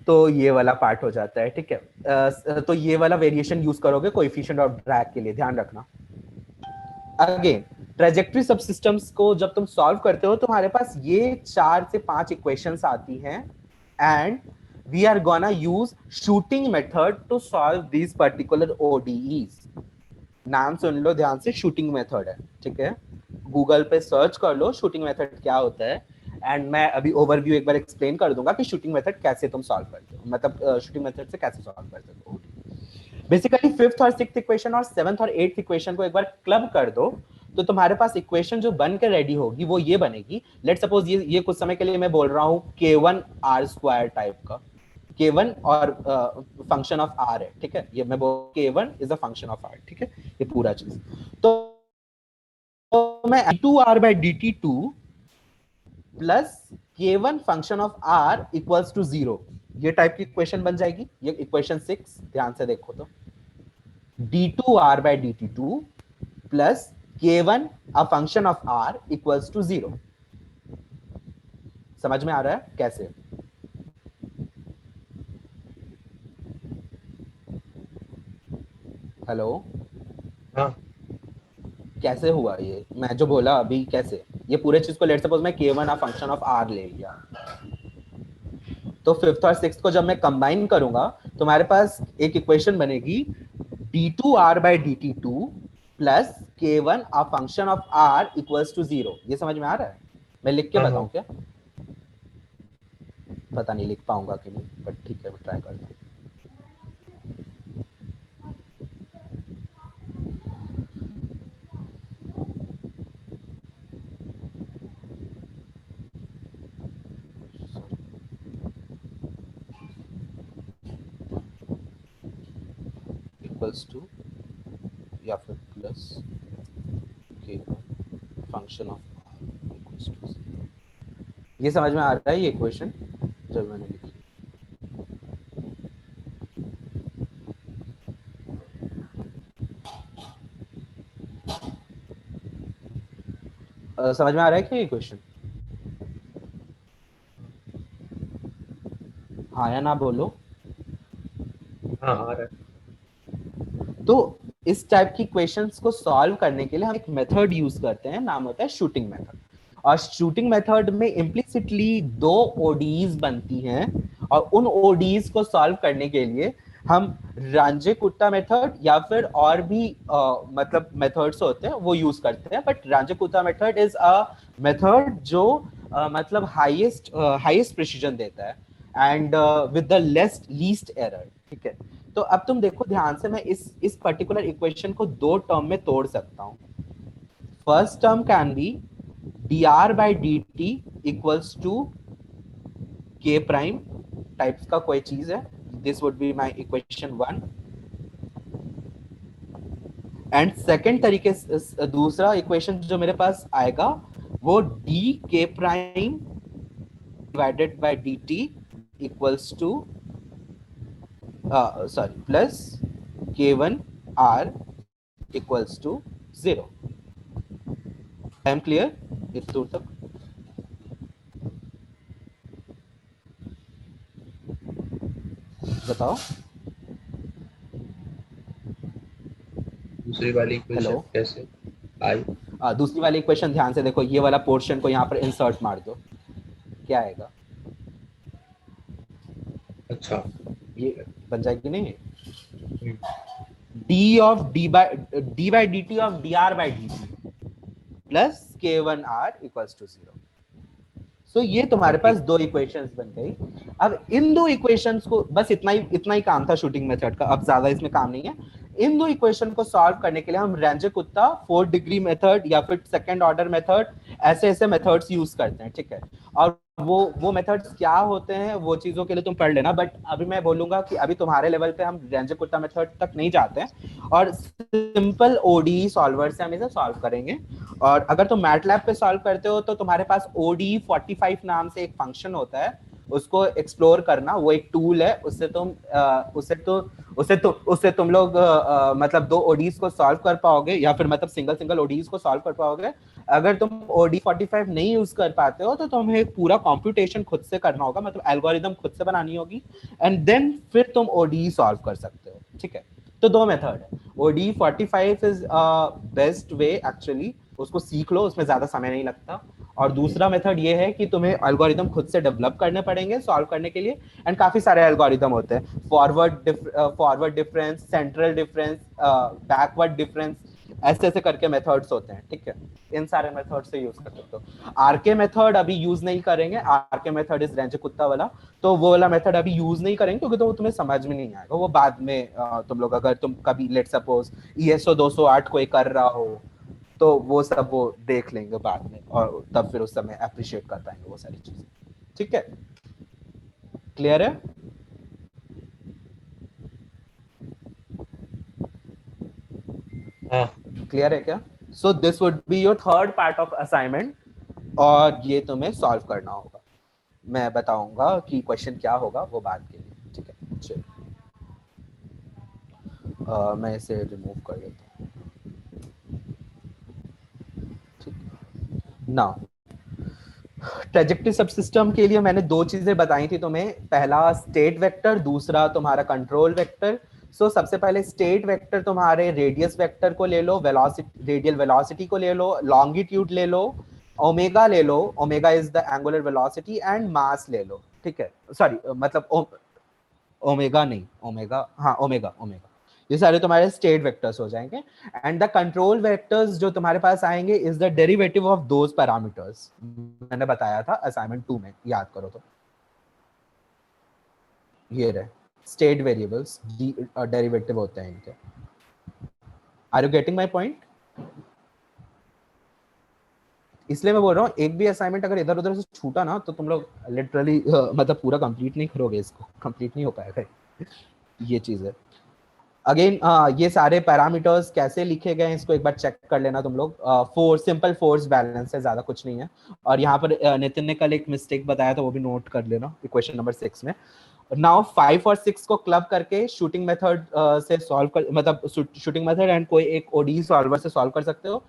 तो ये वाला पार्ट हो जाता है, ठीक है। तो ये वाला वेरिएशन यूज करोगे कोएफिशिएंट ऑफ ड्रैग के लिए, ध्यान रखना। अगेन ट्रेजेक्टरी सबसिस्टम्स को जब तुम सॉल्व करते हो, तुम्हारे पास ये 4 से 5 इक्वेशंस आती हैं, and we are gonna use shooting method to solve these particular ODEs। नाम सुन लो ध्यान से, शूटिंग मेथड है, ठीक है। गूगल पे सर्च कर लो शूटिंग मेथड क्या होता है, एंड मैं अभी ओवरव्यू एक बार एक्सप्लेन कर दूंगा कि शूटिंग मेथड कैसे तुम सॉल्व करते हो, मतलब शूटिंग मेथड से कैसे सॉल्व करते हो। बेसिकली 5th और 6th इक्वेशन और 7th और 8th इक्वेशन को एक बार क्लब कर दो, तो तुम्हारे पास इक्वेशन जो बन के रेडी होगी वो ये बनेगी। लेट्स सपोज ये कुछ समय के लिए मैं बोल रहा हूँ K1 R² टाइप का, K1 और फंक्शन ऑफ R है, ठीक है। ये मैं बोल K1 is a function of R, ठीक है, ये पूरा चीज। तो मैं d2R/dt2 plus K1 function of R equals to 0, ये टाइप की इक्वेशन बन जाएगी। ये इक्वेशन 6 ध्यान से देखो तो d2R/dt2 plus k1 a function of r equals to 0। समझ में आ रहा है कैसे? हेलो, हाँ कैसे हुआ ये मैं जो बोला अभी? कैसे ये पूरे चीज को लेट सपोज मैं k1 a function of r ले लिया, तो फिफ्थ और सिक्स्थ को जब मैं कंबाइन करूंगा तो हमारे पास एक इक्वेशन बनेगी d2r by dt2 plus k1 a function of r equals to 0। ये समझ में आ रहा है? मैं लिख के हाँ, बताऊं क्या? पता नहीं लिख पाऊंगा कि नहीं, बट ठीक है मैं ट्राई करता हूँ। इक्वल्स टू या फिर प्लस के फंक्शन ऑफ इक्वल्स टू 0। ये समझ में आ रहा है ये इक्वेशन जब मैंने लिखी? समझ में आ रहा है क्या ये इक्वेशन? हाँ या ना बोलो। हाँ आ रहा है। तो इस टाइप की क्वेश्चंस को सॉल्व करने के लिए हम एक मेथड यूज करते हैं, नाम होता है शूटिंग मेथड। और शूटिंग मेथड में इम्प्लिसिटली दो ओडीज बनती हैं, और उन ओडीज को सॉल्व करने के लिए हम रांझे कुत्ता मेथड या फिर और भी मतलब मेथड्स होते हैं वो यूज करते हैं। बट रांझे कुत्ता मेथड इज अ मेथड जो मतलब हाईएस्ट प्रिसीजन देता है and with the least error. ठीक है, तो अब तुम देखो ध्यान से, मैं इस पर्टिकुलर इक्वेशन को दो टर्म में तोड़ सकता हूँ। First term can be dr by dt equals to k prime types का कोई चीज है, this would be my equation 1। And second तरीके से दूसरा इक्वेशन जो मेरे पास आएगा वो dk prime divided by dt equals to sorry plus k1 r equals to 0। I am clear इस दूर तक? बताओ। दूसरी वाली हेलो, इक्वेशन कैसे आई? दूसरी वाली इक्वेशन ध्यान से देखो, ये वाला पोर्शन को यहाँ पर इंसर्ट मार दो, क्या आएगा? अच्छा ये ठीक है। बन जाएगी नहीं? Hmm, d by dt of dr by dt plus k1 r equals to 0। So ये हाँ तुम्हारे पास ठीक। दो इक्वेशंस बन गई। अब इन दो इक्वेशंस को बस इतना ही काम था शूटिंग मेथड का, अब ज्यादा इसमें काम नहीं है। इन दो इक्वेशन को सॉल्व करने के लिए हम रैंजे कुत्ता, फोर्थ डिग्री मेथड या फिर सेकंड ऑर्डर मेथड, ऐसे ऐसे मेथड्स यूज करते हैं। ठीक है, और वो मेथड्स क्या होते हैं वो चीजों के लिए तुम पढ़ लेना, बट अभी मैं बोलूंगा कि अभी तुम्हारे लेवल पे हम रैंजे कुत्ता मेथड तक नहीं जाते हैं और सिंपल ओडी सॉल्वर से हम इसे सॉल्व करेंगे। और अगर तुम मैटलैब पे सॉल्व करते हो तो तुम्हारे पास OD45 नाम से एक फंक्शन होता है, उसको एक्सप्लोर करना, वो एक टूल है, उससे तुम लोग मतलब दो ओडीज को सॉल्व कर पाओगे या फिर मतलब सिंगल ओडीज को सॉल्व कर पाओगे। अगर तुम OD45 नहीं यूज कर पाते हो तो तुम्हें पूरा कंप्यूटेशन खुद से करना होगा, मतलब एल्गोरिदम खुद से बनानी होगी, एंड देन फिर तुम OD सॉल्व कर सकते हो। ठीक है, तो दो मेथड है। OD45 is best way actually, उसको सीख लो, उसमें ज्यादा समय नहीं लगता। और दूसरा मेथड ये है कि तुम्हें एल्गोरिदम खुद से डेवलप करने पड़ेंगे सॉल्व करने के लिए, एंड काफी सारे एल्गोरिदम होते हैं, forward difference, central difference, backward difference, ऐसे ऐसे करके मेथड्स होते हैं। ठीक है, इन सारे मेथड से यूज कर सकते हो। आरके मेथड अभी यूज नहीं करेंगे, आरके मेथड इज रेंज कुत्ता वाला, तो वो वाला मेथड अभी यूज नहीं करेंगे क्योंकि तो वो तुम्हें समझ में नहीं आएगा। वो बाद में तुम लोग अगर तुम कभी लेट सपोज ESO 208 कोई कर रहा हो तो वो सब वो देख लेंगे बाद में, और तब फिर उस समय अप्रिशिएट कर पाएंगे वो सारी चीजें। ठीक है, क्लियर है? हाँ क्लियर है क्या? So this would be your third part of assignment, और ये तुम्हें सॉल्व करना होगा। मैं बताऊंगा कि क्वेश्चन क्या होगा वो बाद के लिए। ठीक है, चलो मैं इसे रिमूव कर देता हूँ। नाउ ट्रेजेक्टरी सबसिस्टम के लिए मैंने दो चीजें बताई थी तुम्हें, पहला स्टेट वेक्टर, दूसरा तुम्हारा कंट्रोल वेक्टर। सो सबसे पहले स्टेट वेक्टर तुम्हारे रेडियस वेक्टर को ले लो, वेलोसिटी रेडियल वेलोसिटी को ले लो, लॉन्गिट्यूड ले लो, ओमेगा ले लो, omega is the angular velocity, and mass ले लो, ठीक है। सॉरी मतलब ओमेगा नहीं, ओमेगा, हाँ ओमेगा, ओमेगा, ये सारे तुम्हारे स्टेट वेक्टर्स हो जाएंगे। एंड द कंट्रोल वेक्टर्स जो तुम्हारे पास आएंगे is the derivative of those parameters, मैंने बताया था असाइनमेंट 2 में, याद करो तो। ये रहे स्टेट वेरिएबल्स, डेरिवेटिव होते हैं इनके। Are you getting my point? इसलिए मैं बोल रहा हूँ एक भी असाइनमेंट अगर इधर उधर से छूटा ना तो तुम लोग लिटरली मतलब पूरा कंप्लीट नहीं करोगे, इसको कंप्लीट नहीं हो पाएगा। ये चीज है। अगेन ये सारे पैरामीटर्स कैसे लिखे गए हैं इसको एक बार चेक कर लेना तुम लोग। फोर्स, सिंपल फोर्स बैलेंस है, ज्यादा कुछ नहीं है। और यहाँ पर नितिन ने कल एक मिस्टेक बताया था, वो भी नोट कर लेना इक्वेशन नंबर 6 में। नाउ 5 और 6 को क्लब करके शूटिंग मेथड से सॉल्व कर, मतलब शूटिंग मेथड एंड कोई एक ओडी सॉल्वर से सॉल्व कर सकते हो।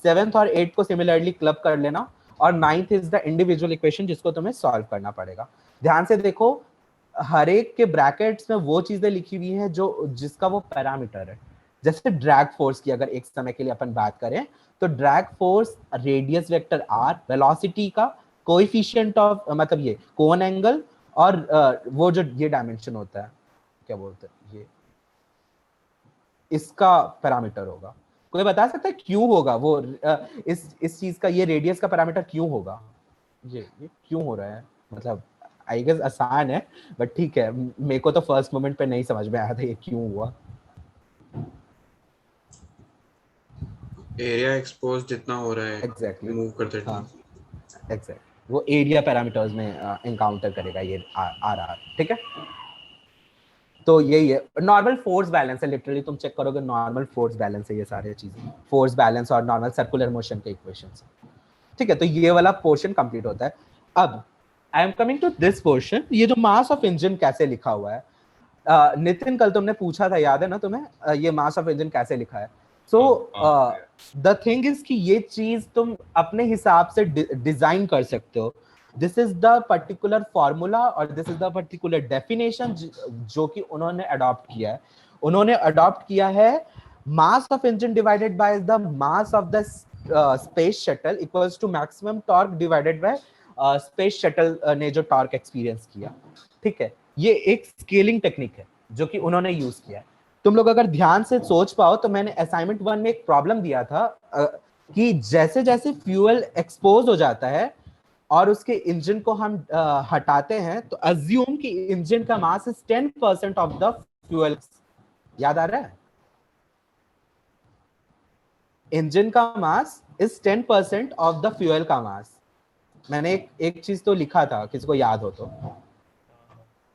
7th और 8 को सिमिलरली क्लब कर लेना, और 9th is the individual equation जिसको तुम्हें सॉल्व करना पड़ेगा। ध्यान से देखो, हर एक के ब्रैकेट्स में वो चीजें लिखी हुई हैं जो जिसका वो पैरामीटर है। जैसे ड्रैग फोर्स की अगर एक समय के लिए अपन बात करें तो drag force radius vector r, velocity का कोएफिशिएंट ऑफ मतलब ये कोन एंगल, और वो जो ये डायमेंशन होता है क्या बोलते हैं ये, इसका पैरामीटर होगा। कोई बता सकता है क्यों होगा वो इस चीज का, ये रेडियस का पैरामीटर क्यों होगा? ये क्यों हो रहा है? मतलब आई गेस आसान है, बट ठीक है, मेरे को तो फर्स्ट मोमेंट पे नहीं समझ में आया था ये क्यों हुआ। एरिया एक्सपोज जितना हो रहा है एग्जैक्टली, मूव करते हाँ एग्जैक्ट, वो एरिया पैरामीटर्स में एनकाउंटर करेगा ये आर, ठीक है। तो यही है, नॉर्मल फोर्स बैलेंस है, लिटरली तुम चेक करोगे नॉर्मल फोर्स बैलेंस है ये सारी चीजें, फोर्स बैलेंस और नॉर्मल सर्कुलर मोशन के इक्वेशंस, ठीक है। तो ये वाला पोर्शन कंप्लीट होता है। अब I am coming to this portion, ये जो मास ऑफ इंजन कैसे लिखा हुआ है। नितिन कल तुमने पूछा था, याद है ना तुम्हें, ये मास ऑफ इंजन कैसे लिखा है। सो द थिंग इज कि ये चीज तुम अपने हिसाब से डिजाइन कर सकते हो। This is the particular formula और this is the particular definition जो कि उन्होंने अडॉप्ट किया है। उन्होंने अडॉप्ट किया है mass of engine divided by the mass of the space shuttle equals to maximum torque divided by space shuttle ने जो टॉर्क एक्सपीरियंस किया, ठीक है। ये एक स्केलिंग टेक्निक है जो कि उन्होंने यूज किया है। तुम लोग अगर ध्यान से सोच पाओ तो मैंने असाइनमेंट 1 में एक प्रॉब्लम दिया था कि जैसे जैसे फ्यूल एक्सपोज हो जाता है और उसके इंजन को हम हटाते हैं तो अज्यूम कि इंजन का mass is 10% of the fuel. याद आ रहा है? इंजन का mass is 10% of the fuel का मास। मैंने एक चीज तो लिखा था, किसी को याद हो तो,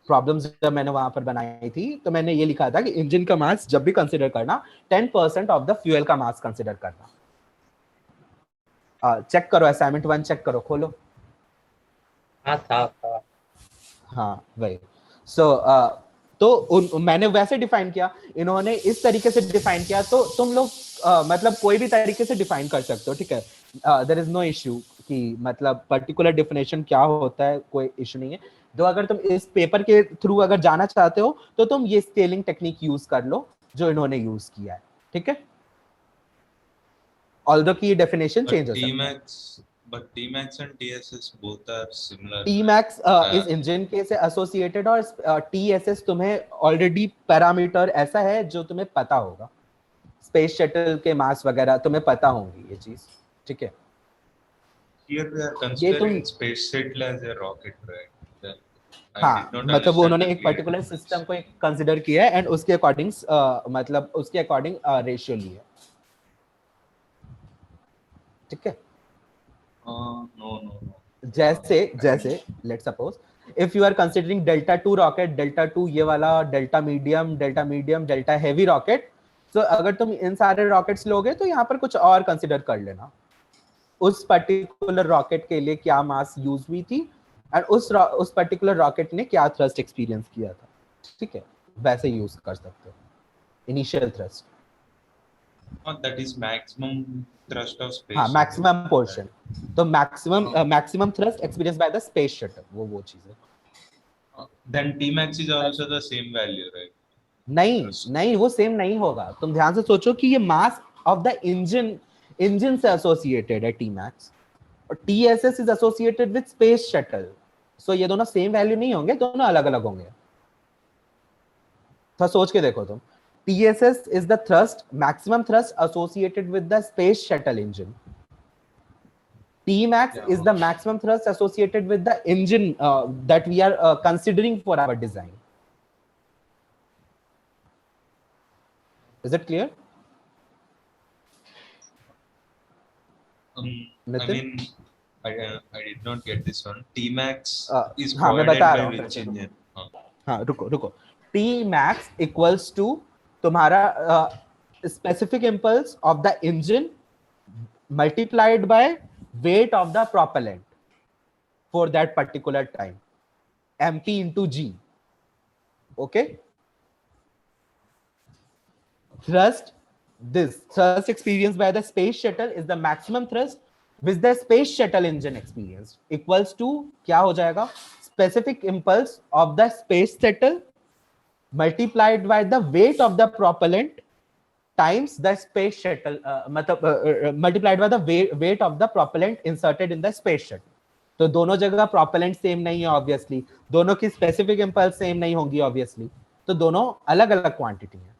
प्रॉब्लम्स जब मैंने वहां पर बनाई थी तो मैंने ये लिखा था कि इंजन का मास जब भी कंसीडर करना 10% ऑफ द फ्यूल का मास कंसीडर करना। चेक करो असाइनमेंट 1, चेक करो, खोलो। हाँ था। हाँ वही। तो मैंने वैसे डिफाइन किया, इन्होंने इस तरीके से डिफाइन किया, तो तुम लोग मतलब कोई भी तरीके से डिफाइन कर सकते हो, ठीक है। देयर इज नो इश्यू कि मतलब पर्टिकुलर डेफिनेशन क्या होता है, कोई इश्यू नहीं है। तो अगर तुम इस पेपर के थ्रू अगर जाना चाहते हो तो तुम ये स्केलिंग टेक्निक यूज कर लो जो इन्होंने यूज किया है, ठीक है। ऑल्दो की डेफिनेशन चेंज हो सकता है। But Tmax and TSS both are similar. Tmax इस इंजन के से एसोसिएटेड, और TSS तुम्हें ऑलरेडी पैरामीटर ऐसा है जो तुम्हें पता होगा, स्पेस शटल के मास वगैरह तुम्हें पता होंगी ये चीज, ठीक है। Here we are considering space shuttle as a rocket, right? Then I हाँ did not मतलब वो understand उन्होंने the एक पर्टिकुलर difference. सिस्टम को एक कंसिडर किया है एंड उसके अकॉर्डिंग मतलब उसके अकॉर्डिंग रेशियो लिया, ठीक है। No. जैसे let suppose if you are considering delta 2 rocket, delta 2 ये वाला, delta medium, delta heavy rocket, तो अगर तुम इन सारे रॉकेट्स लोगे तो यहाँ पर कुछ और कंसिडर कर लेना, उस पर्टिकुलर रॉकेट के लिए क्या मास यूज हुई थी एंड उस पर्टिकुलर रॉकेट ने क्या थ्रस्ट एक्सपीरियंस किया था, ठीक है। वैसे यूज कर सकते हो initial thrust. that is maximum thrust of space हाँ shuttle. मैक्सिमम पोर्शन, तो maximum thrust experience by the space shuttle, वो चीज है। Then Tmax is also the same value, right? नहीं नहीं, वो सेम नहीं होगा। तुम ध्यान से सोचो कि ये मास ऑफ द इंजन से एसोसिएटेड है टी मैक्स, और T S S is associated with space shuttle. So ये दोनों सेम वैल्यू नहीं होंगे, दोनों अलग अलग होंगे। तो सोच के देखो तुम, TSS is the thrust, maximum thrust associated with the space shuttle engine. Tmax is the maximum thrust associated with the engine that we are considering for our design. Is it clear? I Nitin? mean, I did not get this one. Tmax is हाँ मैं provided बता by रहा हूँ। which engine? हाँ रुको, Tmax equals to तुम्हारा specific impulse of the engine multiplied by weight of the propellant for that particular time, mp into g. Okay, thrust experienced by the space shuttle is the maximum thrust which the space shuttle engine experienced, equals to क्या हो जाएगा, specific impulse of the space shuttle multiplied by the weight of the propellant times the space shuttle, multiplied by the weight of the propellant inserted in the space shuttle. तो दोनों जगह propellant same नहीं है obviously, दोनों की specific impulse same नहीं होंगी obviously, तो दोनों अलग अलग क्वांटिटी है।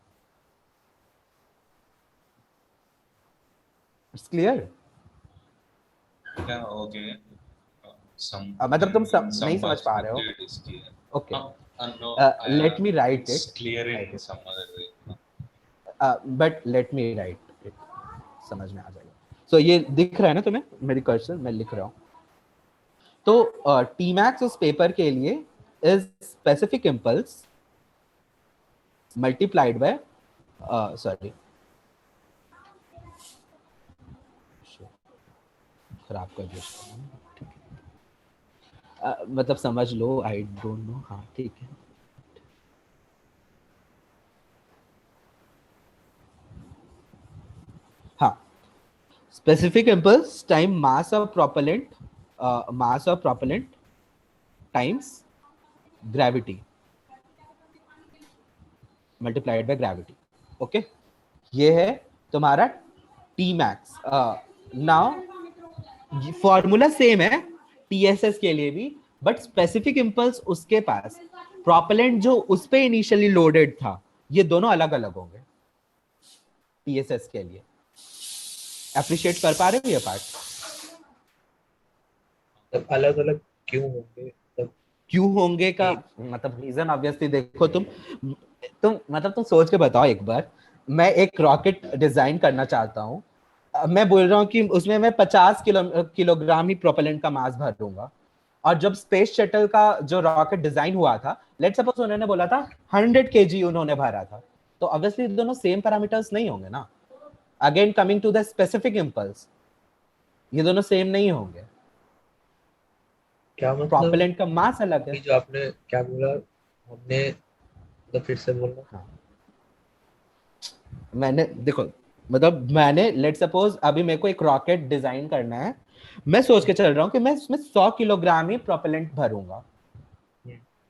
It's clear? Yeah, okay. मतलब तुम नहीं समझ पा रहे हो? Okay, let me write It's it. clear in some other way. But let me write it, समझ में आ जाएगा। So ये दिख रहा है ना तुम्हें मेरी कर्सर, मैं लिख रहा हूँ। तो Tmax उस पेपर के लिए is specific impulse multiplied by sorry, खराब कर दिया, मतलब समझ लो, आई डोंट नो। हाँ ठीक है, हाँ, specific impulse time mass of propellant times gravity multiplied by gravity. Okay, ये है तुम्हारा Tmax। नाउ फॉर्मूला सेम है TSS के लिए भी, बट स्पेसिफिक इंपल्स उसके पास, प्रोपेलेंट जो उस पे इनिशियली लोडेड था, ये दोनों अलग अलग होंगे TSS के लिए। अप्रिशिएट कर पा रहे हो ये पार्ट? तब अलग अलग क्यों होंगे? तब क्यों होंगे का मतलब रीजन ऑब्वियसली देखो, तुम मतलब तुम सोच के बताओ एक बार। मैं एक रॉकेट डिजाइन करना चाहता हूँ, मैं बोल रहा हूँ कि उसमें मैं 50 किलोग्राम ही प्रोपेलेंट का मास भरूंगा, और जब स्पेस शटल का जो रॉकेट डिजाइन हुआ था, लेट्स सपोज उन्होंने बोला था 100 केजी उन्होंने भरा था, तो ऑब्वियसली दोनों सेम पैरामीटर्स नहीं होंगे ना। Again coming to the specific impulse, ये दोनों सेम नहीं होंगे। क्या मतलब? प्रोपेलेंट का मास अलग है। जो आपने क्या बोला, हमने तो फिर से बोलना। हाँ, मैंने देखो, मतलब मैंने लेट सपोज अभी मेरे को एक रॉकेट डिजाइन करना है, मैं सोच के चल रहा हूँ कि मैं इसमें 100 किलोग्राम ही प्रोपेलेंट भरूंगा।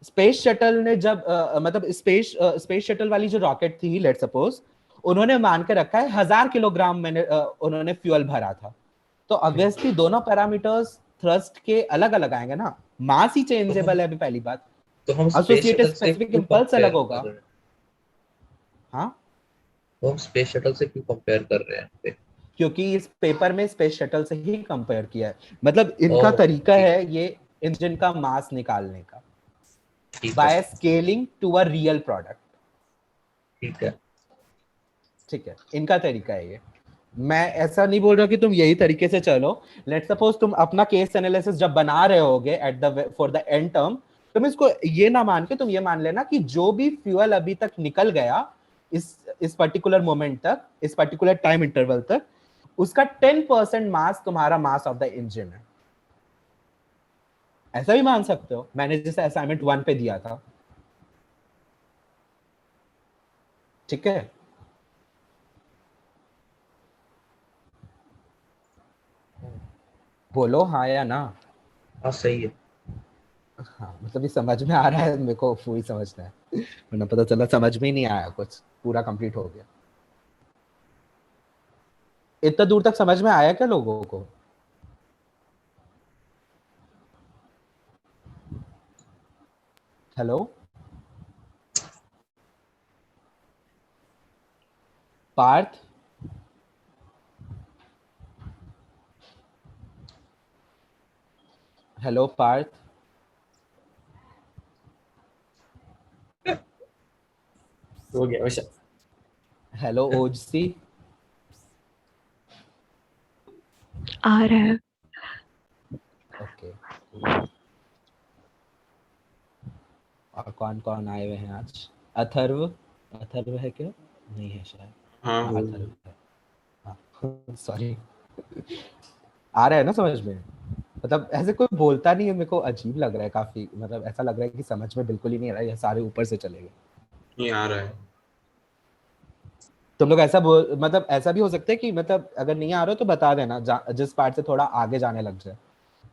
स्पेस शटल ने जब मतलब स्पेस शटल वाली जो रॉकेट थी, लेट सपोज उन्होंने मान के रखा है 1000 किलोग्राम मैंने उन्होंने फ्यूल भरा था, तो ऑब्वियसली दोनों पैरामीटर्स थ्रस्ट के अलग अलग आएंगे ना, मास ही चेंजेबल है अभी पहली बात, तो हम एसोसिएटेड स्पेसिफिक इंपल्स अलग होगा। हाँ, तो हम स्पेस शटल से क्यों कंपेयर कर रहे हैं? क्योंकि इस पेपर में स्पेस शटल से ही कंपेयर किया है, मतलब इनका तरीका है ये इंजन का मास निकालने का, by scaling to a real product. ठीक है, ठीक है, इनका तरीका है ये। मैं ऐसा नहीं बोल रहा कि तुम यही तरीके से चलो। लेट्स सपोज तुम अपना केस एनालिसिस जब बना रहे होगे at the for the end term, तुम इसको ये ना मान के तुम ये मान लेना कि जो भी फ्यूल अभी तक निकल गया इस पर्टिकुलर मोमेंट तक, इस पर्टिकुलर टाइम इंटरवल तक, उसका 10% मास तुम्हारा मास ऑफ द इंजन है। ऐसा भी मान सकते हो, मैंने जैसे असाइनमेंट 1 पे दिया था। ठीक है, बोलो हाँ या ना। हाँ सही है। हाँ मतलब ये समझ में आ रहा है मेरे को, वही समझना है, वरना पता चला समझ में ही नहीं आया कुछ, पूरा कंप्लीट हो गया। इतना दूर तक समझ में आया क्या लोगों को? हेलो पार्थ, हेलो पार्थ, हो गया वैसा। हेलो ओजसी, आ रहा है। ओके। और कौन कौन आए हुए हैं आज? अथर्व, अथर्व है क्या? नहीं है शायद। हाँ हाँ हो अथर्व है। हाँ सॉरी। आ रहा है ना समझ में? मतलब ऐसे कोई बोलता नहीं है, मेरे को अजीब लग रहा है काफी, मतलब ऐसा लग रहा है कि समझ में बिल्कुल ही नहीं आ रहा है, ये सारे ऊपर से चले गए। नहीं आ रहा है। तुम लोग ऐसा बोल, मतलब ऐसा भी हो सकता है कि मतलब अगर नहीं आ रहा हो तो बता देना, जिस पार्ट से थोड़ा आगे जाने लग जाए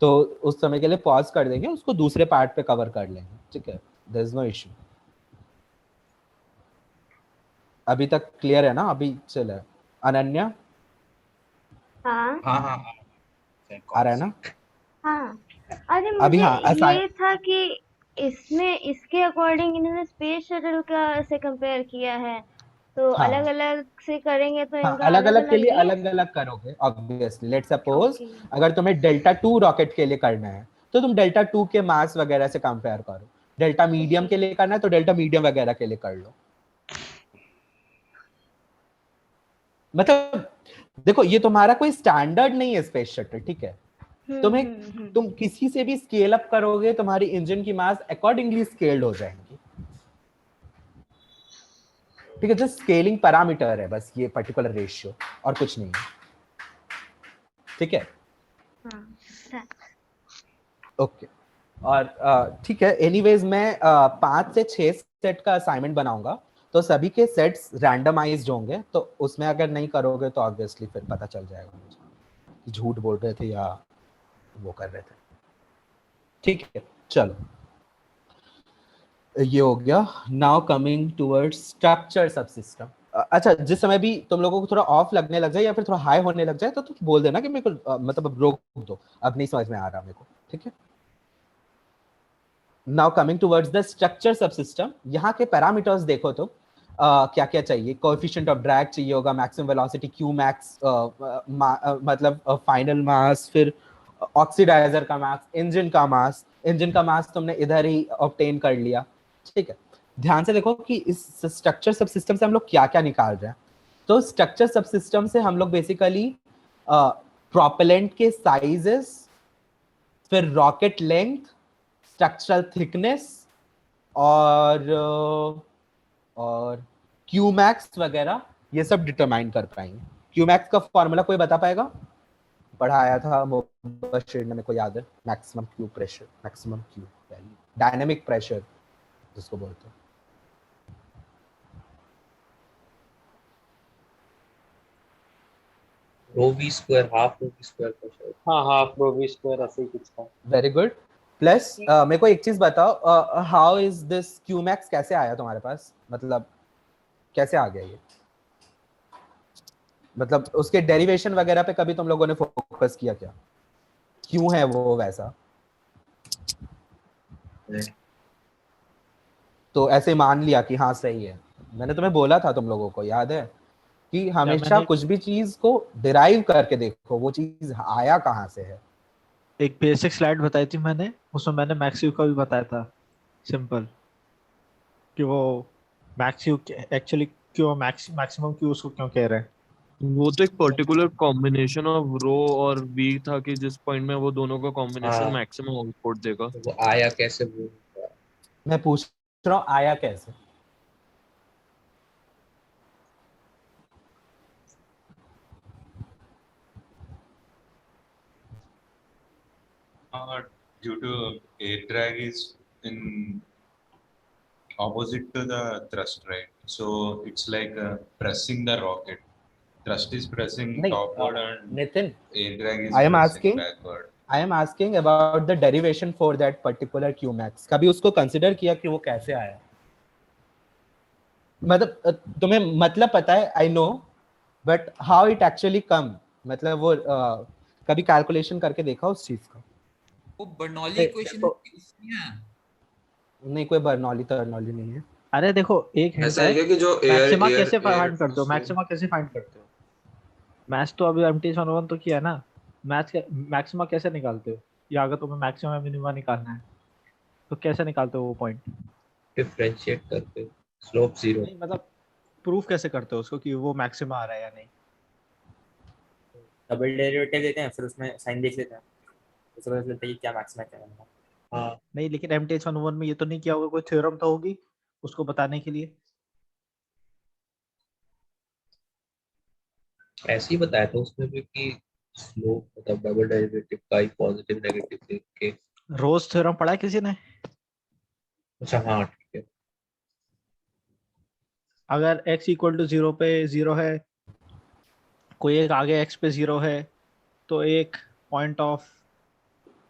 तो उस समय के लिए पॉज कर देंगे, उसको दूसरे पार्ट पे कवर कर लेंगे, ठीक है? There is no issue. अभी तक क्लियर है ना? अभी चले। अनन्या हाँ हाँ हाँ हाँ। आ रहा है ना? हाँ। अरे अभी मुझे हाँ ऐसा ये था कि इसमें इसके अकॉर्डिंग इन्होंने स्पेस शटल का से कंपेयर किया है, तो अलग हाँ अलग से करेंगे तो हाँ, इनका अलग अलग अलग के अलग लिए नहीं है। अलग अलग करोगे ऑब्वियसली। Let suppose okay. अगर तुम्हें डेल्टा टू रॉकेट के लिए करना है तो तुम डेल्टा टू के मास वगैरह से कंपेयर करो, डेल्टा मीडियम जी। के लिए करना है तो डेल्टा मीडियम वगैरह के लिए कर लो। मतलब देखो ये तुम्हारा कोई स्टैंडर्ड नहीं है स्पेस शटल, ठीक है? तुम्हें, तुम किसी से भी स्केल अप करोगे तुम्हारी इंजन की मास अकॉर्डिंगली स्केल्ड हो जाएंगी, ठीक है? जस्ट स्केलिंग पैरामीटर है बस ये पर्टिकुलर रेशियो, और कुछ नहीं है, ठीक है? हाँ। ओके। और ठीक है, एनीवेज मैं 5 से 6 सेट का असाइनमेंट बनाऊंगा, तो सभी के सेट्स रैंडमाइज्ड होंगे, तो उसमें अगर नहीं करोगे तो ऑब्वियसली फिर पता चल जाएगा मुझे कि झूठ बोल रहे थे या वो कर रहे थे, ठीक है? चलो ये हो गया। Now coming towards structure subsystem. अच्छा, जिस समय भी तुम लोगों को थोड़ा ऑफ लगने लग जाए या फिर थोड़ा हाई होने लग जाए तो तुम बोल देना कि मेरे को मतलब अब रोक दो, अब नहीं समझ में आ रहा मेरे को, ठीक है? Now coming towards the structure subsystem, यहाँ के पैरामीटर्स देखो तो क्या क्या चाहिए? कोएफिशिएंट ऑफ ड्रैग चाहिए होगा, मैक्सिमम वेलोसिटी क्यू मैक्स, मतलब फाइनल मास, फिर ऑक्सीडाइजर का मास, इंजन का मास तुमने इधर ही ऑब्टेन कर लिया, ठीक है? ध्यान से देखो कि इस स्ट्रक्चर सबसिस्टम से हम लोग क्या क्या निकाल रहे हैं। तो स्ट्रक्चर सबसिस्टम से हम लोग बेसिकली प्रोपेलेंट के साइजेस, फिर रॉकेट लेंथ, स्ट्रक्चरल थिकनेस, और क्यू मैक्स वगैरह ये सब डिटरमाइन कर पाएंगे। क्यू मैक्स का फॉर्मूला कोई बता पाएगा? पढ़ाया था मुबशिर ने, मेरे को याद है। Maximum Q pressure, maximum Q value, dynamic pressure जिसको बोलते हैं। Rho V square, half rho V square का शायद। हाँ हाफ रो वी स्क्वायर ऐसे ही कुछ था। Very good. प्लस मेरे को एक चीज बताओ, how is this Q max कैसे आया तुम्हारे पास? मतलब कैसे आ गया ये? मतलब उसके डेरिवेशन वगैरह पे कभी तुम लोगों ने फोकस किया क्या? क्यों है वो वैसा? तो ऐसे मान लिया कि हाँ सही है? मैंने तुम्हें बोला था, तुम लोगों को याद है कि हमेशा मैंने कुछ भी चीज को डिराइव करके देखो वो चीज आया कहाँ से है। एक बेसिक स्लाइड बताई थी मैंने, उसमें मैंने मैक्सिव का भी बताया था, सिंपल, कि वो मैक्सिव एक्चुअली क्यों मैक्सिमम क्यों उसको क्यों कह रहे हैं। वो तो एक पर्टिकुलर कॉम्बिनेशन ऑफ रो और वी था कि जिस पॉइंट में वो दोनों का कॉम्बिनेशन हाँ मैक्सिमम आउटपुट देगा। तो वो आया कैसे वो। मैं पूछ रहा हूँ आया कैसे? Due to air drag is in opposite to the thrust, right? So it's like pressing the rocket. Thrust is pressing नहीं topward and Nitin, air drag is I am pressing asking backward. I am asking about the derivation for that particular Q max. कभी उसको consider किया कि वो कैसे आया? मतलब तुम्हें मतलब पता है, I know, but how it actually come, मतलब वो कभी कैलकुलेशन करके देखा उस चीज का? वो बर्नौली ए, इक्वेशन देखो, नहीं, कोई बर्नौली टर्नौली नहीं है. अरे देखो एक हिंट ऐसा है है, क्या कि जो एयर मैक्सिमा एयर कैसे एयर फाइंड करते हो, मैक्सिमा कैसे फाइंड करते हो? मैथ्स तो अभी एमटी 101 तो किया ना, मैथ्स मैक्सिमा कैसे निकालते हो? या अगर तुम्हें मैक्सिमा मिनिमा निकालना है तो कैसे निकालते हो वो पॉइंट? डिफरेंशिएट करके स्लोप 0 नहीं मतलब प्रूफ कैसे करते हो उसको कि वो मैक्सिमा आ रहा है या नहीं? डबल डेरिवेटिव लेते हैं, फिर उसमें साइन देख लेते हैं, उससे पता चलता है कि क्या मैक्सिमा क्या मिनिमा. हाँ नहीं, लेकिन एमटी 101 में ये तो नहीं किया होगा, कोई थ्योरम तो होगी उसको बताने के लिए. ऐसे ही बताया था उसमें भी कि स्लोप मतलब डबल डेरिवेटिव का ही पॉजिटिव नेगेटिव देख के. रोज थ्योरम पढ़ा है किसी ने? अच्छा हाँ ठीक है. अगर x इक्वल टू 0 पे 0 है, कोई एक आगे x पे 0 है, तो एक पॉइंट ऑफ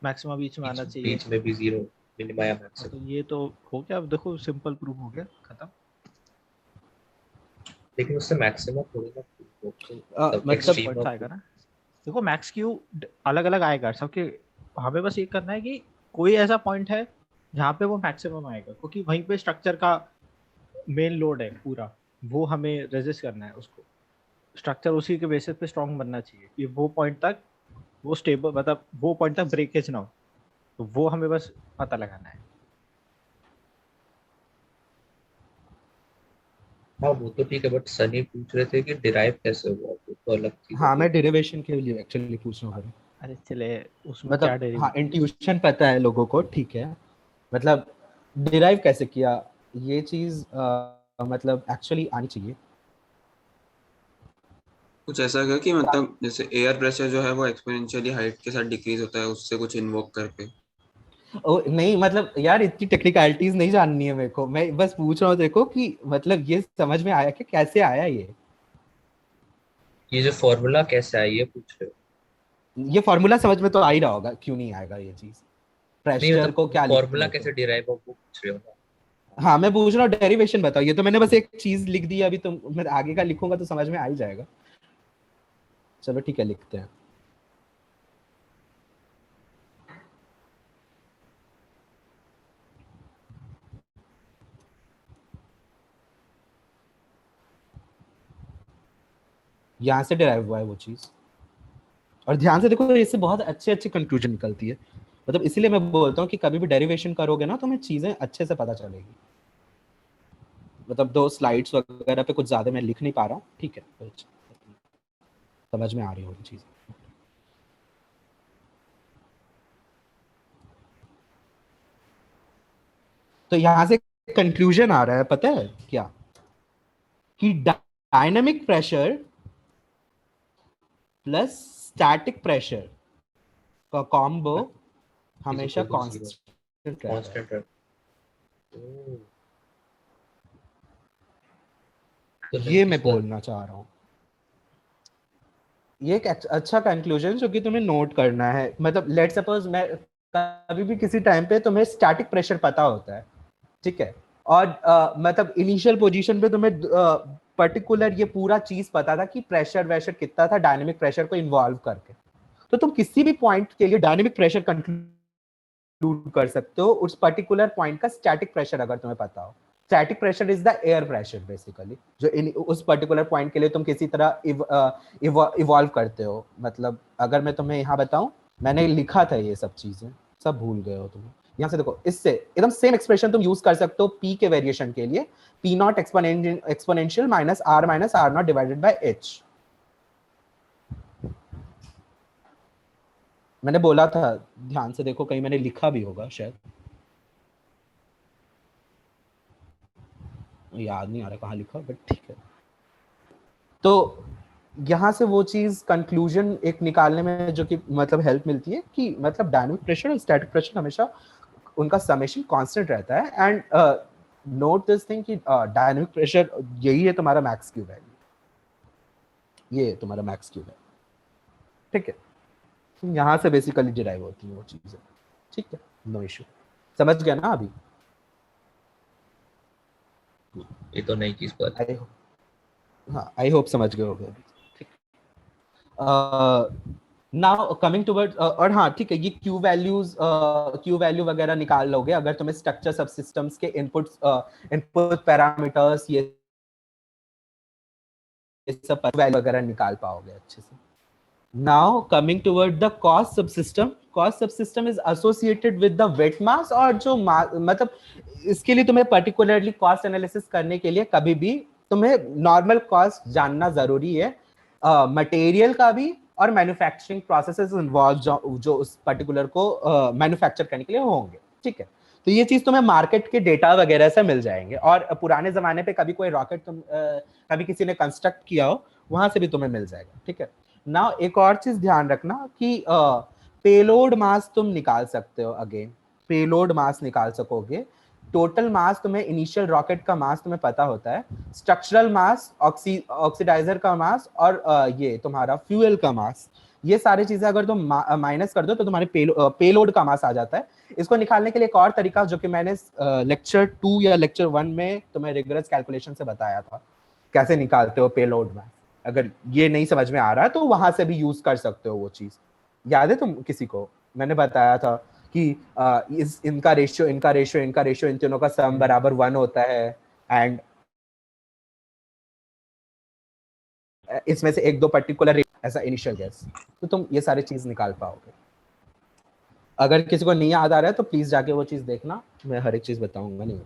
मैक्सिमा बीच में आना चाहिए. बीच में भी 0 मिनिमा या हाँ, तो मैक्सिमम. ये तो हो गया, अब देखो सिंपल प्रूफ हो गया, खत्म. लेकिन उससे मैक्सिमम थोड़ी ना prove होगा. मतलब extreme पॉइंट of आएगा ना. देखो मैक्स क्यू अलग अलग आएगा सबके, हमें बस ये करना है कि कोई ऐसा पॉइंट है जहाँ पे वो मैक्सिमम आएगा, क्योंकि वहीं पे स्ट्रक्चर का मेन लोड है पूरा, वो हमें रेजिस्ट करना है उसको. स्ट्रक्चर उसी के बेसिस पे स्ट्रांग बनना चाहिए कि वो पॉइंट तक वो स्टेबल, मतलब वो पॉइंट तक ब्रेकेज ना हो, तो वो हमें बस पता लगाना है. हाँ वो तो ठीक है, बट सनी पूछ रहे थे कि डिराइव कैसे हुआ, वो तो अलग चीज हाँ, है. मैं डेरिवेशन के लिए एक्चुअली पूछ रहा हूँ. अरे चले, उसमें क्या मतलब डेरिवेशन? हाँ, इंट्यूशन पता है लोगों को, ठीक है, मतलब डिराइव कैसे किया ये चीज मतलब एक्चुअली आनी चाहिए. कुछ ऐसा क्या कि मतलब जैसे एयर प्रेशर जो है वो एक्सपोनेंशियली हाइट के साथ डिक्रीज होता है, उससे कुछ इन्वोक करके. ओ नहीं, मतलब यार इतनी टेक्निकलिटीज नहीं जाननी है मेरे को, मैं बस पूछ रहा हूँ देखो कि मतलब ये समझ में आया कि कैसे आया ये जो फॉर्मूला कैसे आई है पूछ रहे हो? ये फॉर्मूला समझ में तो आ ही रहा होगा, क्यों नहीं आएगा ये चीज. नहीं प्रेशर को मतलब क्या लिखते फॉर्मूला हैं कैसे तो. डिराइव हो वो पूछ रहे हो ना? हाँ, मैं पूछ रहा हूँ डेरिवेशन बताओ, ये तो मैंने बस एक चीज लिख दी, अभी तुम मैं आगे का लिखूंगा तो समझ में आ ही जाएगा. चलो ठीक है, लिखते हैं. यहाँ से डिराइव हुआ है वो चीज, और ध्यान से देखो इससे बहुत अच्छे अच्छे कंक्लूजन निकलती है. मतलब इसीलिए मैं बोलता हूँ कि कभी भी डेरिवेशन करोगे ना तो हमें चीजें अच्छे से पता चलेगी. मतलब दो स्लाइड्स वगैरह पे कुछ ज्यादा मैं लिख नहीं पा रहा हूँ, ठीक है, कुछ समझ में आ रही होगी चीज. तो यहाँ से कंक्लूजन आ रहा है, पता है क्या, कि dynamic pressure plus static pressure का कॉम्बो हमेशा कांस्टेंट रहता है. कांस्टेंट रहता है. तो ये मैं बोलना चाह रहा हूँ. ये एक अच्छा कंक्लूजन जो कि तुम्हें नोट करना है. मतलब लेट सपोज मैं कभी भी किसी टाइम पे तुम्हें स्टैटिक प्रेशर पता होता है, ठीक है, और मतलब इनिशियल पोजीशन पे तुम्हें पर्टिकुलर ये पूरा चीज पता था कि प्रेशर वैशर कितना था डायनेमिक प्रेशर को इन्वॉल्व करके, तो तुम किसी भी पॉइंट के लिए डायनेमिक प्रेशर कंक्लूड कर सकते हो उस पर्टिकुलर पॉइंट का स्टैटिक प्रेशर अगर तुम्हें पता हो. Static pressure is the air pressure basically, जो उस पर्टिकुलर पॉइंट के लिए तुम किसी तरह इवॉल्व करते हो. मतलब अगर मैं तुम्हें यहाँ बताऊं, मैंने लिखा था ये सब चीजें, सब भूल गए हो तुम. यहाँ से देखो, इससे एकदम सेम एक्सप्रेशन तुम यूज कर सकते हो पी के वेरिएशन के लिए, P not exponential minus R not divided by H. मैंने बोला था, ध्यान से देखो, कहीं मैंने लिखा भी होगा शायद, याद नहीं आ रहा कहाँ लिखा, बट ठीक है. तो यहाँ से वो चीज कंक्लूजन एक निकालने में जो कि मतलब हेल्प मिलती है कि मतलब डायनामिक प्रेशर और स्टैटिक प्रेशर हमेशा उनका समेशन कांस्टेंट रहता है. एंड नोट दिस थिंग कि डायनामिक प्रेशर यही है तुम्हारा मैक्स क्यू वैल्यू, ये तुम्हारा मैक्स क्यू है, ठीक है. यहाँ से बेसिकली डिराइव होती है वो चीजें। ठीक है, नो इशू, समझ गया ना अभी? ये तो नई चीज पर आई हाँ, आई होप समझ गए होगे अभी। ठीक, नाउ कमिंग टुवर्ड्स, और हाँ ठीक है, ये क्यू वैल्यू वगैरह निकाल लोगे अगर तुम्हें स्ट्रक्चर सबसिस्टम्स के इनपुट पैरामीटर्स ये सब वैल्यू वगैरह निकाल पाओगे अच्छे से। Now coming toward the cost subsystem is associated with the weight mass, और जो मतलब इसके लिए तुम्हें पर्टिकुलरली कॉस्ट एनालिसिस करने के लिए कभी भी तुम्हें नॉर्मल कॉस्ट जानना जरूरी है, मटेरियल का भी और मैन्युफैक्चरिंग प्रोसेसेस इन्वॉल्व जो उस पर्टिकुलर को मैन्युफैक्चर करने के लिए होंगे। ठीक है, तो ये चीज तुम्हें मार्केट के डेटा वगैरह से मिल जाएंगे, और पुराने जमाने पे कभी कोई रॉकेट कभी किसी ने कंस्ट्रक्ट किया हो वहां से भी तुम्हें मिल जाएगा। ठीक है, ना एक और चीज ध्यान रखना कि पेलोड मास तुम निकाल सकते हो, अगेन पेलोड मास निकाल सकोगे। टोटल मास तुम्हें, इनिशियल रॉकेट का मास तुम्हें पता होता है, स्ट्रक्चरल मास, ऑक्सीडाइजर का मास, और ये तुम्हारा फ्यूल का मास, ये सारी चीजें अगर तुम माइनस कर दो तो तुम्हारे पेलोड का मास आ जाता है। इसको निकालने के लिए एक और तरीका जो कि मैंने लेक्चर 2 या लेक्चर 1 में तुम्हें रिगरस कैलकुलेशन से बताया था, कैसे निकालते हो पेलोड मास। अगर ये नहीं समझ में आ रहा है तो वहां से भी यूज कर सकते हो वो चीज। याद है तुम किसी को? मैंने बताया था कि इनका रेशियो इन तीनों का सम बराबर 1 होता है, एंड इसमें से एक दो पर्टिकुलर ऐसा इनिशियल गैस, तो तुम ये सारी चीज निकाल पाओगे। अगर किसी को नहीं याद आ रहा है तो प्लीज जाके वो चीज देखना, मैं हर एक चीज बताऊंगा नहीं।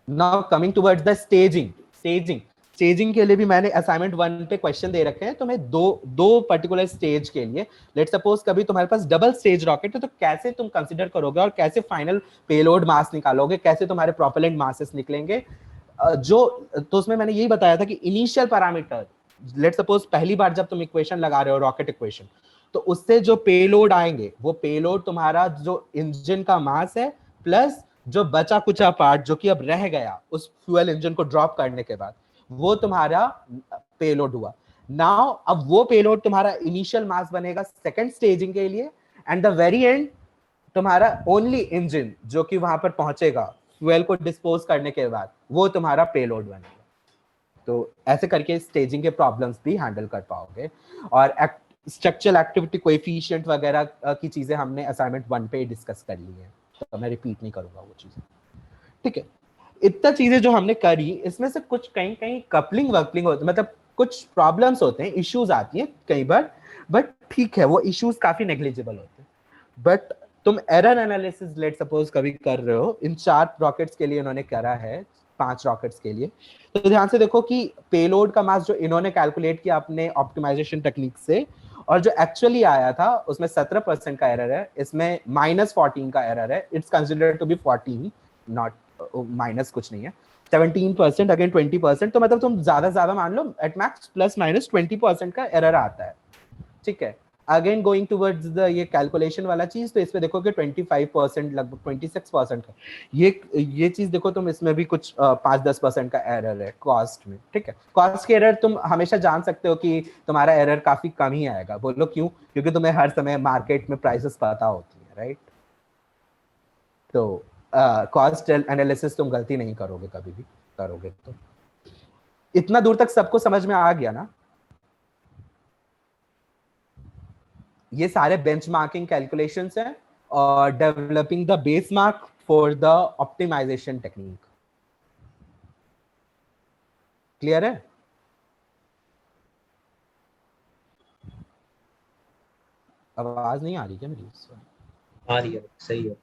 Now coming towards the staging के लिए भी मैंने असाइनमेंट 1 पे क्वेश्चन दे रखे हैं तुम्हें, दो पर्टिकुलर स्टेज के लिए। लेट सपोज कभी तुम्हारे पास डबल स्टेज रॉकेट है तो कैसे तुम कंसीडर करोगे और कैसे फाइनल पेलोड मास निकालोगे, कैसे तुम्हारे प्रोपेलेंट मासेस निकलेंगे। जो तो उसमें मैंने यही बताया था कि इनिशियल पैरामीटर, लेट सपोज पहली बार जब तुम इक्वेशन लगा रहे हो रॉकेट इक्वेशन, तो उससे जो पेलोड आएंगे वो पेलोड तुम्हारा जो इंजन का मास है प्लस जो बचा कुचा पार्ट जो कि अब रह गया उस फ्यूल इंजन को ड्रॉप करने के बाद, वो तुम्हारा पेलोड हुआ। नाउ अब वो पेलोड तुम्हारा इनिशियल मास बनेगा सेकंड स्टेजिंग के लिए, एंड द वेरी एंड तुम्हारा ओनली इंजन जो कि वहां पर पहुंचेगा फ्यूल को डिस्पोज करने के बाद, वो तुम्हारा पेलोड बनेगा। तो ऐसे करके स्टेजिंग के प्रॉब्लम्स भी हैंडल कर पाओगे। और स्ट्रक्चरल एक्टिविटी कोएफिशिएंट वगैरह की चीजें हमने असाइनमेंट 1 पे डिस्कस कर ली है, तो मैं रिपीट नहीं करूंगा वो चीजें। ठीक है, इतना चीजें जो हमने करी, इसमें से कुछ कहीं कहीं कपलिंग वकलिंग होती, मतलब कुछ प्रॉब्लम्स होते हैं, इश्यूज आती हैं कई बार, बट ठीक है वो इश्यूज काफी नेग्लिजिबल होते हैं। बट तुम एरर एनालिसिस लेट सपोज कभी कर रहे हो, इन 4 रॉकेट्स के लिए इन्होंने करा है, 5 रॉकेट्स के लिए, तो ध्यान से देखो कि पेलोड का मास जो इन्होंने कैलकुलेट किया अपने ऑप्टिमाइजेशन टेक्निक से, और जो एक्चुअली आया था उसमें 17% का एरर है, इसमें -14 का एरर है। It's considered to be 14, not minus कुछ नहीं है। 17% अगेन 20%, तो मतलब तुम ज्यादा मान लो एट मैक्स +-20% का एरर आता है। ठीक है, अगेन गोइंग टुवर्ड्स द ये कैलकुलेशन वाला चीज, तो इसमें देखो कि 25%, लगभग 26% का ये चीज देखो तुम, इसमें भी कुछ 5-10% का एरर है कॉस्ट में। ठीक है, कॉस्ट के एरर तुम हमेशा जान सकते हो कि तुम्हारा एरर काफी कम ही आएगा। बोलो क्यों? क्योंकि तुम्हें हर समय मार्केट में प्राइसेस पता होती है, राइट? तो कॉस्ट एनालिसिस तुम गलती नहीं करोगे कभी भी, करोगे तो। इतना दूर तक सबको समझ में आ गया ना? ये सारे बेंचमार्किंग कैलकुलेशंस हैं और developing the base mark for the optimisation technique. Clear है? आवाज नहीं आ रही क्या मेरी? आ रही है, सही है।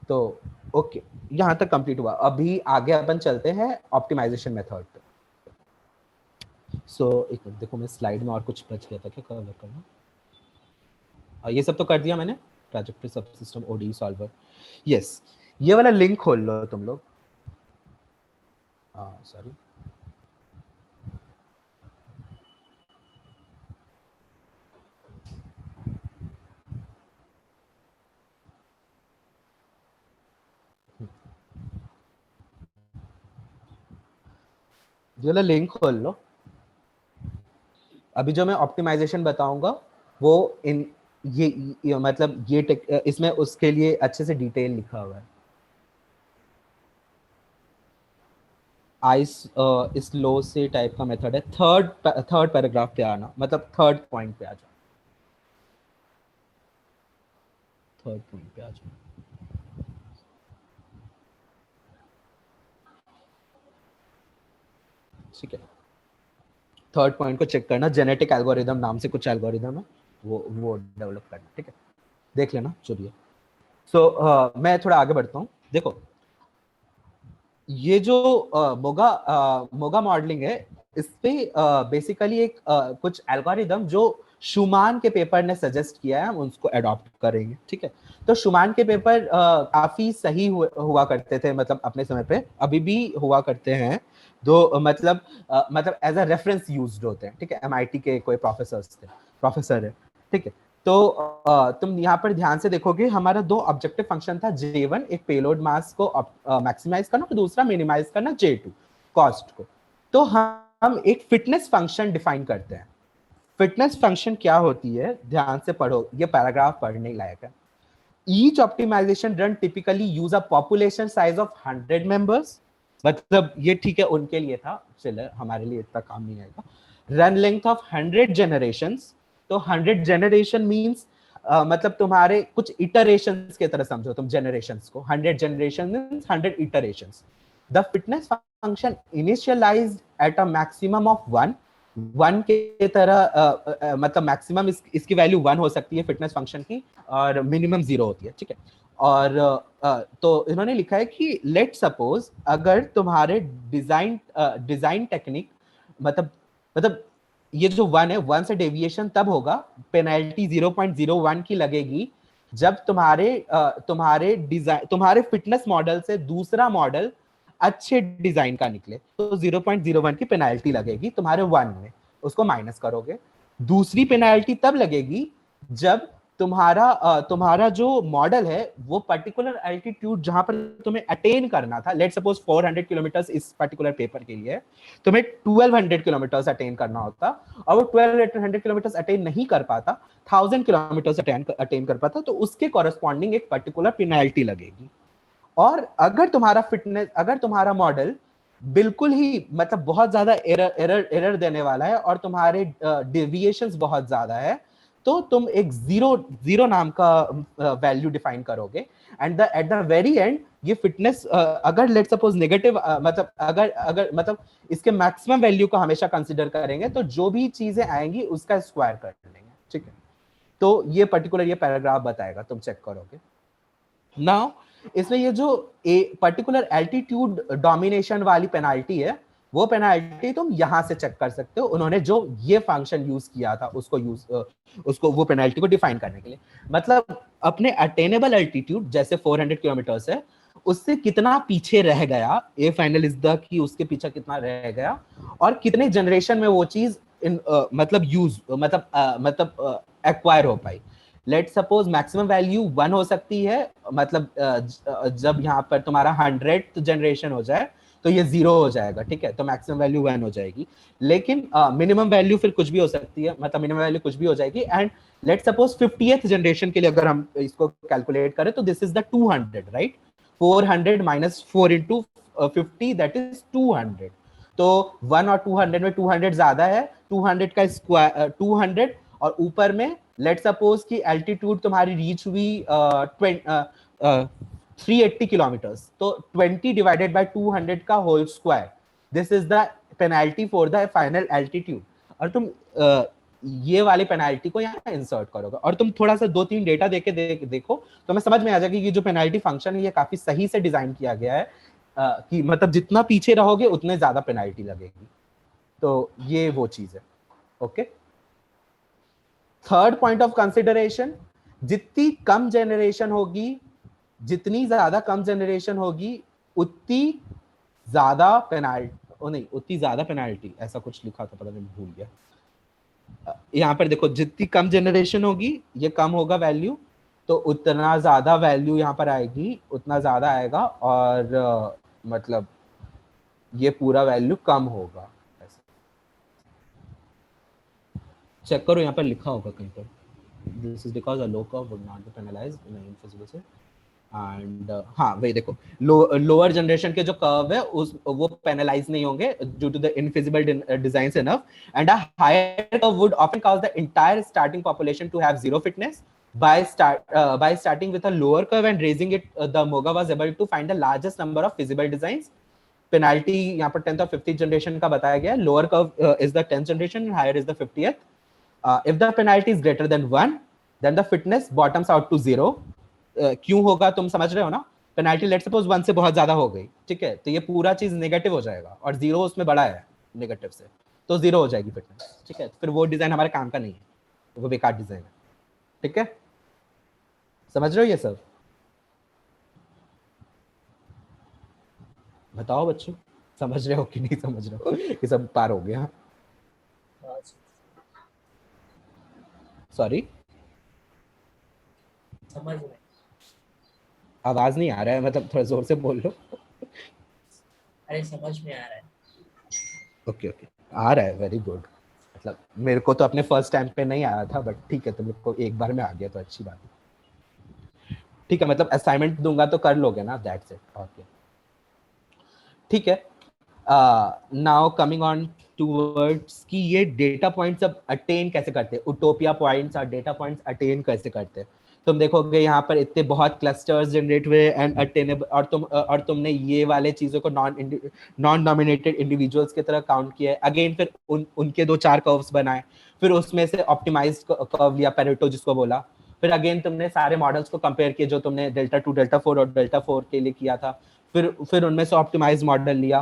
तो ओके, यहां तक कंप्लीट हुआ। अभी आगे अपन चलते हैं ऑप्टिमाइजेशन मेथड पे। सो एक मिनट देखो, मैं स्लाइड में और कुछ बच गया था क्या कवर करना? ये सब तो कर दिया मैंने, trajectory subsystem OD solver. Yes, ये वाला लिंक खोल लो तुम लोग। सॉरी, ये वाला लिंक खोल लो। अभी जो मैं ऑप्टिमाइजेशन बताऊंगा वो इन ये मतलब ये इसमें उसके लिए अच्छे से डिटेल लिखा हुआ है। आइस इस लो से टाइप का मेथड है। थर्ड पैराग्राफ पे आना, मतलब थर्ड पॉइंट पे आ जाओ, थर्ड पॉइंट पे आ जाओ। ठीक है, थर्ड पॉइंट को चेक करना, जेनेटिक एल्गोरिदम नाम से कुछ एल्गोरिदम है, वो डेवलप करना। ठीक है, देख लेना जो भी है। सो मैं थोड़ा आगे बढ़ता हूँ। देखो ये जो मोगा मॉडलिंग है, इस पे बेसिकली एक कुछ एल्गोरिदम जो शुमान के पेपर ने सजेस्ट किया है, हम उसको अडॉप्ट करेंगे। ठीक है, तो शुमान के पेपर काफी सही हुआ करते थे, मतलब अपने समय पे, अभी भी हुआ करते हैं। दो मतलब एज अ रेफरेंस यूज्ड होते हैं। ठीक है, MIT के कोई प्रोफेसर है। ठीक है, तो तुम यहाँ पर ध्यान से देखोगे, हमारा दो ऑब्जेक्टिव फंक्शन था, J1 एक पेलोड मास को मैक्सिमाइज करना, और दूसरा मिनिमाइज करना J2 कॉस्ट को। तो हम एक फिटनेस फंक्शन डिफाइन करते हैं। फिटनेस फंक्शन क्या होती है, ध्यान से पढ़ो, ये पैराग्राफ पढ़ने लायक है। Each optimization run typically use a population size of 100 members, मतलब ये ठीक है उनके लिए था, चलो हमारे लिए इतना काम नहीं आएगा। रन लेंथ ऑफ 100 generations, तो 100 generation मीन्स मतलब तुम्हारे कुछ इटरेशंस की तरह समझो तुम generations को। 100 generation means 100 iterations. The fitness function initialized at a maximum of 1 के तरह मतलब मैक्सिमम इसकी वैल्यू 1 हो सकती है फिटनेस फंक्शन की, और मिनिमम 0 होती है। ठीक है, और तो इन्होंने लिखा है कि लेट सपोज अगर तुम्हारे डिजाइन टेक्निक मतलब ये जो 1 है, 1 से डेविएशन तब होगा, पेनल्टी 0.01 की लगेगी जब तुम्हारे फिटनेस मॉडल से दूसरा मॉडल अच्छे डिजाइन का निकले, तो 0.01 की पेनाल्टी लगेगी तुम्हारे 1 में, उसको माइनस करोगे। दूसरी पेनाल्टी तब लगेगी जब तुम्हारा जो मॉडल है वो पर्टिकुलर एल्टीट्यूड जहां पर तुम्हें अटेन करना था, लेट सपोज 400 किलोमीटर इस पर्टिकुलर पेपर के लिए तुम्हें 1200 किलोमीटर अटेन करना होता, और वो 1200 किलोमीटर अटेन नहीं कर पाता, 1000 किलोमीटर अटेन कर पाता, तो उसके कॉरेस्पॉन्डिंग एक पर्टिकुलर पेनाल्टी लगेगी। और अगर तुम्हारा मॉडल बिल्कुल ही मतलब बहुत ज्यादा एरर देने वाला है और तुम्हारे डेविएशंस बहुत ज्यादा है, तो तुम एक जीरो नाम का वैल्यू डिफाइन करोगे, and at the very and ये फिटनेस अगर लेट सपोज नेगेटिव मतलब अगर मतलब इसके मैक्सिमम वैल्यू को हमेशा कंसीडर करेंगे, तो जो भी चीजें आएंगी उसका स्क्वायर कर लेंगे। ठीक है, तो ये पर्टिकुलर ये पैराग्राफ बताएगा, तुम चेक करोगे। नाउ इसमें ये जो पर्टिकुलर एल्टीट्यूड डोमिनेशन वाली पेनाल्टी है, वो पेनाल्टी तुम यहां से चेक कर सकते हो, उन्होंने जो ये फंक्शन यूज किया था उसको वो पेनाल्टी को डिफाइन करने के लिए। मतलब अपने अटेनेबल एल्टीट्यूड जैसे 400 किलोमीटर है, उससे कितना पीछे रह गया, ए फाइनल इज द कि उसके पीछे कितना रह गया, और कितने जनरेशन में वो चीज मतलब एक्वायर हो पाई। लेट सपोज मैक्सिमम वैल्यू 1 हो सकती है, मतलब जब यहाँ पर तुम्हारा 100th जनरेशन हो जाए तो ये 0 हो जाएगा। ठीक है, तो मैक्सिमम वैल्यू 1 हो जाएगी, लेकिन मिनिमम वैल्यू फिर कुछ भी हो सकती है, मतलब मिनिमम वैल्यू कुछ भी हो जाएगी। And let suppose 50th generation के लिए अगर हम इसको कैलकुलेट करें, तो this is the 200, right. 400 minus 4 into 50 that is 200। तो 1 और 200 में 200 ज्यादा है, 200 का स्क्वायर 200, और ऊपर में लेट सपोज की एल्टीट्यूड तुम्हारी रीच हुई 380 किलोमीटर्स, तो 20 डिवाइडेड बाय 200 का whole square, this is the penalty for the final altitude. और तुम ये वाली पेनाल्टी को यहाँ इंसर्ट करोगे, और तुम थोड़ा सा 2-3 डेटा देके देखो तो मैं समझ में आ जाएगी कि जो पेनाल्टी फंक्शन है ये काफी सही से डिजाइन किया गया है, कि मतलब जितना पीछे रहोगे उतने ज्यादा पेनाल्टी लगेगी। तो ये वो चीज है। Okay, third point of consideration, जितनी ज्यादा कम जनरेशन होगी उतनी ज्यादा पेनाल्टी, ऐसा कुछ लिखा था, पता नहीं भूल गया। यहाँ पर देखो, जितनी कम जनरेशन होगी ये कम होगा वैल्यू, तो उतना ज्यादा वैल्यू यहाँ पर आएगी, उतना ज्यादा आएगा, और मतलब ये पूरा वैल्यू कम होगा। चेक करो यहाँ पर लिखा होगा कहीं पर, this is because a low curve would not be penalised in infeasible से। एंड हाँ वही देखो, लोअर जनरेशन के जो कर्व है उस वो पेनलाइज नहीं होंगे due to the infeasible designs enough, and a higher curve would often cause the entire starting population to have zero fitness. By starting with a lower curve and raising it, the Moga was able to find the largest number of feasible designs. Penalty यहाँ पर 10th और 50th generation का बताया गया है. Lower curve is the 10th generation and higher is the 50th. If the penalty is greater than 1, then the fitness bottoms out to 0. क्यों होगा तुम समझ रहे हो ना? पेनाल्टी लेट सपोज 1 से बहुत ज्यादा हो गई, ठीक है, तो ये पूरा चीज नेगेटिव हो जाएगा और 0 उसमें बड़ा है नेगेटिव से, तो 0 हो जाएगी फिटनेस, ठीक है. फिर वो डिजाइन हमारे काम का नहीं है, वो बेकार डिजाइन है, ठीक है. समझ रहे हो ये सब? बताओ बच्चों, समझ रहे हो कि नहीं समझ रहे हो? ये सब पार हो गया. सॉरी, समझ में आवाज नहीं आ रहा है, मतलब थोड़ा जोर से बोल लो. अरे समझ में आ रहा है. ओके ओके, आ रहा है, वेरी गुड. मतलब मेरे को तो अपने फर्स्ट टाइम पे नहीं आया था, बट ठीक है, तुम लोग को एक बार में आ गया तो अच्छी बात है. ठीक है, मतलब असाइनमेंट दूंगा तो कर लोगे ना, दैट्स इट. ओके, ठीक है. नाउ कमिंग ऑन टूवर्ड्स कि ये डेटा पॉइंट्स अब अटेन कैसे करते हैं, उटोपिया पॉइंट्स और डेटा पॉइंट्स अटेन कैसे करते हैं. तुम देखोगे यहाँ पर इतने बहुत क्लस्टर्स जनरेट हुए एंड अटेनेबल, और तुमने ये वाले चीजों को नॉन डोमिनेटेड इंडिविजुअल्स की तरह काउंट किया है. अगेन फिर उनके 2-4 कर्व्स बनाए, फिर उसमें से ऑप्टिमाइज्ड कर्व लिया, पेरेटो जिसको बोला. फिर अगेन तुमने सारे मॉडल्स को कंपेयर किए जो तुमने डेल्टा 2, डेल्टा 4 और डेल्टा 4 के लिए किया था. फिर उनमें से ऑप्टिमाइज्ड मॉडल लिया.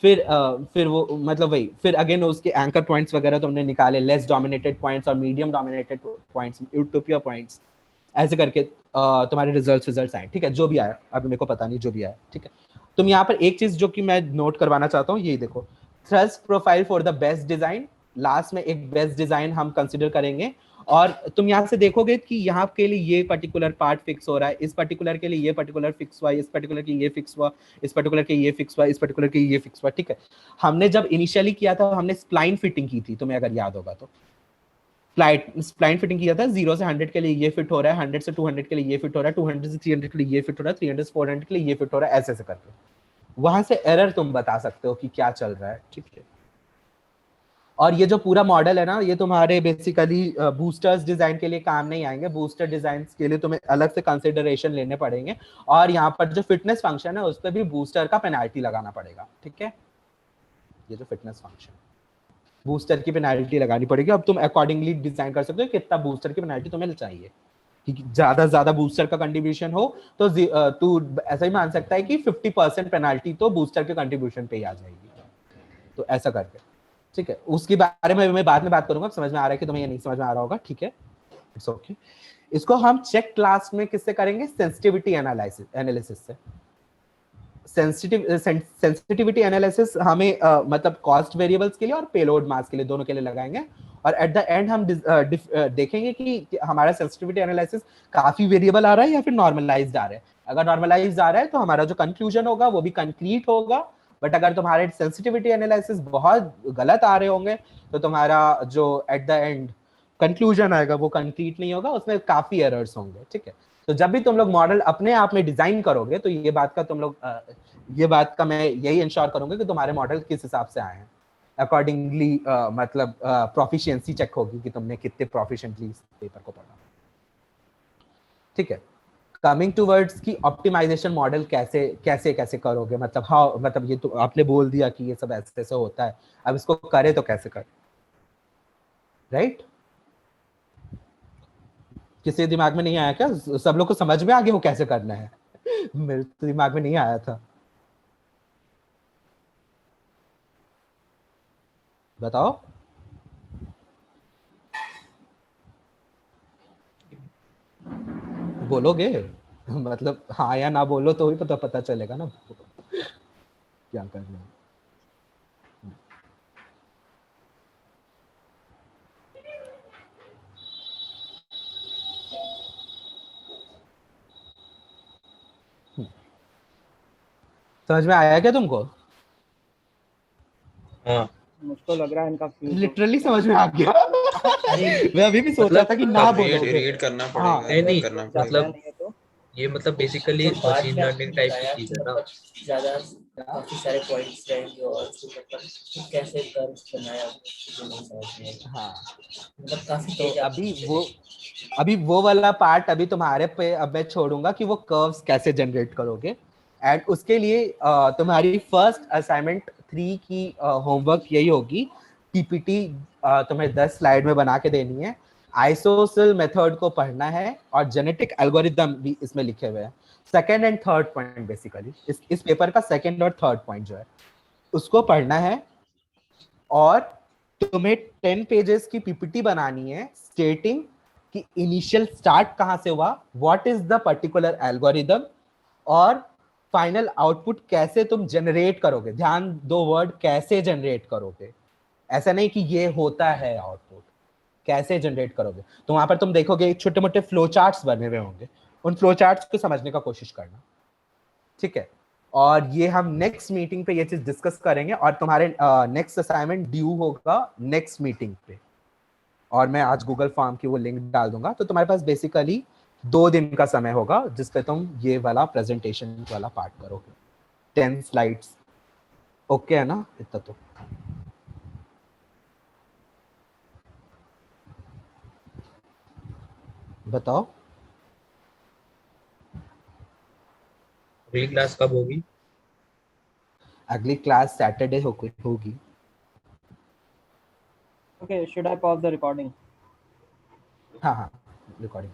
फिर वो मतलब वही, फिर अगेन उसके एंकर पॉइंट्स वगैरह तुमने निकाले, लेस डोमिनेटेड पॉइंट्स और medium dominated points, utopia points, ऐसे करके तुम्हारे रिजल्ट्स आए. ठीक है, जो भी आया, अभी मेरे को पता नहीं, जो भी आया. ठीक है, तुम यहाँ पर एक चीज जो कि मैं नोट करवाना चाहता हूँ, ये देखो, thrust profile for the best design. Last में एक बेस्ट डिजाइन हम कंसिडर करेंगे, और तुम यहाँ से देखोगे कि यहाँ के लिए ये पर्टिकुलर पार्ट फिक्स हो रहा है, इस पर्टिकुलर के लिए ये पर्टिकुलर फिक्स हुआ, इस पर्टिकुलर के ये फिक्स हुआ, इस पर्टिकुलर के ये फिक्स हुआ, इस पर्टिकुलर के ये फिक्स हुआ. ठीक है, हमने जब इनिशियली किया था हमने स्प्लाइन फिटिंग की थी, तुम्हें अगर याद होगा तो स्प्लाइन फिटिंग किया था. 0 से 100 के लिए ये फिट हो रहा है, 100 से 200 के लिए ये फिट हो रहा है, 200 से 300 के लिए ये फिट हो रहा है, 300 से 400 के लिए ये फिट हो रहा है, ऐसे करके वहां से एरर तुम बता सकते हो कि क्या चल रहा है. ठीक है, और ये जो पूरा मॉडल है ना, ये तुम्हारे बेसिकली बूस्टर्स डिजाइन के लिए काम नहीं आएंगे. बूस्टर डिजाइन के लिए तुम्हें अलग से कंसिडरेशन लेने पड़ेंगे, और यहाँ पर जो फिटनेस फंक्शन है उस पर भी बूस्टर का पेनाल्टी लगाना पड़ेगा. ठीक है, ये जो फिटनेस फंक्शन, बूस्टर की पेनाल्टी लगानी पड़ेगी. अब तुम अकॉर्डिंगली डिजाइन कर सकते हो कितना बूस्टर की पेनाल्टी तुम्हें चाहिए. कि ज्यादा बूस्टर का कंट्रीब्यूशन हो तो तू ऐसा ही मान सकता है कि 50% पेनाल्टी तो बूस्टर के कंट्रीब्यूशन पे ही आ जाएगी. तो ऐसा करके, ठीक है, उसके बारे में मैं बाद में बात करूंगा. समझ में आ रहा है कि तुम्हें ये नहीं समझ में आ रहा होगा, ठीक है, इट्स ओके. इसको हम चेक क्लास में किससे करेंगे, सेंसिटिविटी एनालिसिस से. सेंसिटिविटी एनालिसिस हमें मतलब कॉस्ट वेरिएबल्स के लिए और पेलोड मास के लिए, दोनों के लिए लगाएंगे. और एट द एंड हम देखेंगे कि हमारा सेंसिटिविटी एनालिसिस काफी वेरिएबल आ रहा है या फिर नॉर्मलाइज्ड आ रहा है. अगर नॉर्मलाइज्ड आ रहा है तो हमारा जो कंक्लूजन होगा वो भी कंक्रीट होगा. बट अगर तुम्हारे सेंसिटिविटी एनालिसिस बहुत गलत आ रहे होंगे तो तुम्हारा जो एट द एंड कंक्लूजन आएगा वो कंक्रीट नहीं होगा, उसमें काफी एरर्स होंगे. ठीक है, तो जब भी तुम लोग मॉडल अपने आप में डिजाइन करोगे तो ये बात का मैं यही इंश्योर करूंगा कि तुम्हारे मॉडल किस हिसाब से आए हैं. अकॉर्डिंगली मतलब प्रोफिशिएंसी चेक होगी कि तुमने कितने प्रोफिशिएंटली इस पेपर को पढ़ा. ठीक है, कमिंग टूवर्ड्स की ऑप्टिमाइजेशन मॉडल कैसे करोगे. मतलब ये तो आपने बोल दिया कि ये सब ऐसे होता है, अब इसको करे तो कैसे कर, राइट? किसी दिमाग में नहीं आया क्या? सब लोग को समझ में आ गया वो कैसे करना है? मेरे तो दिमाग में नहीं आया था. बताओ. बोलोगे? मतलब हाँ या ना बोलो तो ही पता चलेगा ना क्या करना है. समझ में आया क्या तुमको? हाँ, मुझको लग रहा है इनका लिटरली समझ में आ गया. मैं अभी भी सोच रहा था कि ना बोलोगे। रीड करना हाँ, पड़ेगा, नहीं, रीड करना पड़ेगा। मतलब ये मतलब बेसिकली तो बाद मशीन में लर्निंग आपने टाइप बताया की चीज कि है ना। मतलब ज्यादा काफी सारे पॉइंट्स रहेंगे और उसको मतलब कैसे कर्व्स बनाया मुझे नहीं समझ में आया। हाँ, मतलब काफी तो तेज आप अभी वो वाला पार्ट अभी तुम्हारे पे अब मैं छोड़ूंगा कि वो कर्व्स कैसे जनरेट करोगे। एंड उसके लिए तुम्हारी फर्स्ट असाइनमेंट 3 की होमवर्क यही होगी, पीपीटी तुम्हें 10 स्लाइड में बना के देनी है, आइसोसेल मेथड को पढ़ना है और जेनेटिक एल्गोरिदम भी इसमें लिखे हुए हैं। Second and third point basically इस पेपर का सेकंड और थर्ड पॉइंट जो है उसको पढ़ना है। और तुम्हें 10 पेजेस की पीपीटी बनानी है स्टेटिंग कि इनिशियल स्टार्ट कहां से हुआ, what is the particular algorithm, और फाइनल आउटपुट कैसे तुम जनरेट करोगे। ध्यान दो वर्ड कैसे जनरेट करोगे, ऐसा नहीं कि ये होता है आउटपुट, कैसे जनरेट करोगे। तो वहां पर तुम देखोगे छोटे मोटे फ्लो चार्ट्स बने हुए होंगे, उन फ्लो चार्ट्स को समझने का कोशिश करना, ठीक है। और ये हम नेक्स्ट मीटिंग पे ये चीज डिस्कस करेंगे और तुम्हारे नेक्स्ट असाइनमेंट ड्यू होगा नेक्स्ट मीटिंग पे। और मैं आज गूगल फॉर्म की वो लिंक डाल दूंगा, तो तुम्हारे पास बेसिकली 2 दिन का समय होगा जिस पे तुम ये वाला प्रेजेंटेशन वाला पार्ट करोगे, 10 स्लाइड्स। ओके है ना इतना तो? बताओ अगली क्लास कब होगी? अगली क्लास सैटरडे होगी। Okay, should I pause the recording? हाँ हाँ, रिकॉर्डिंग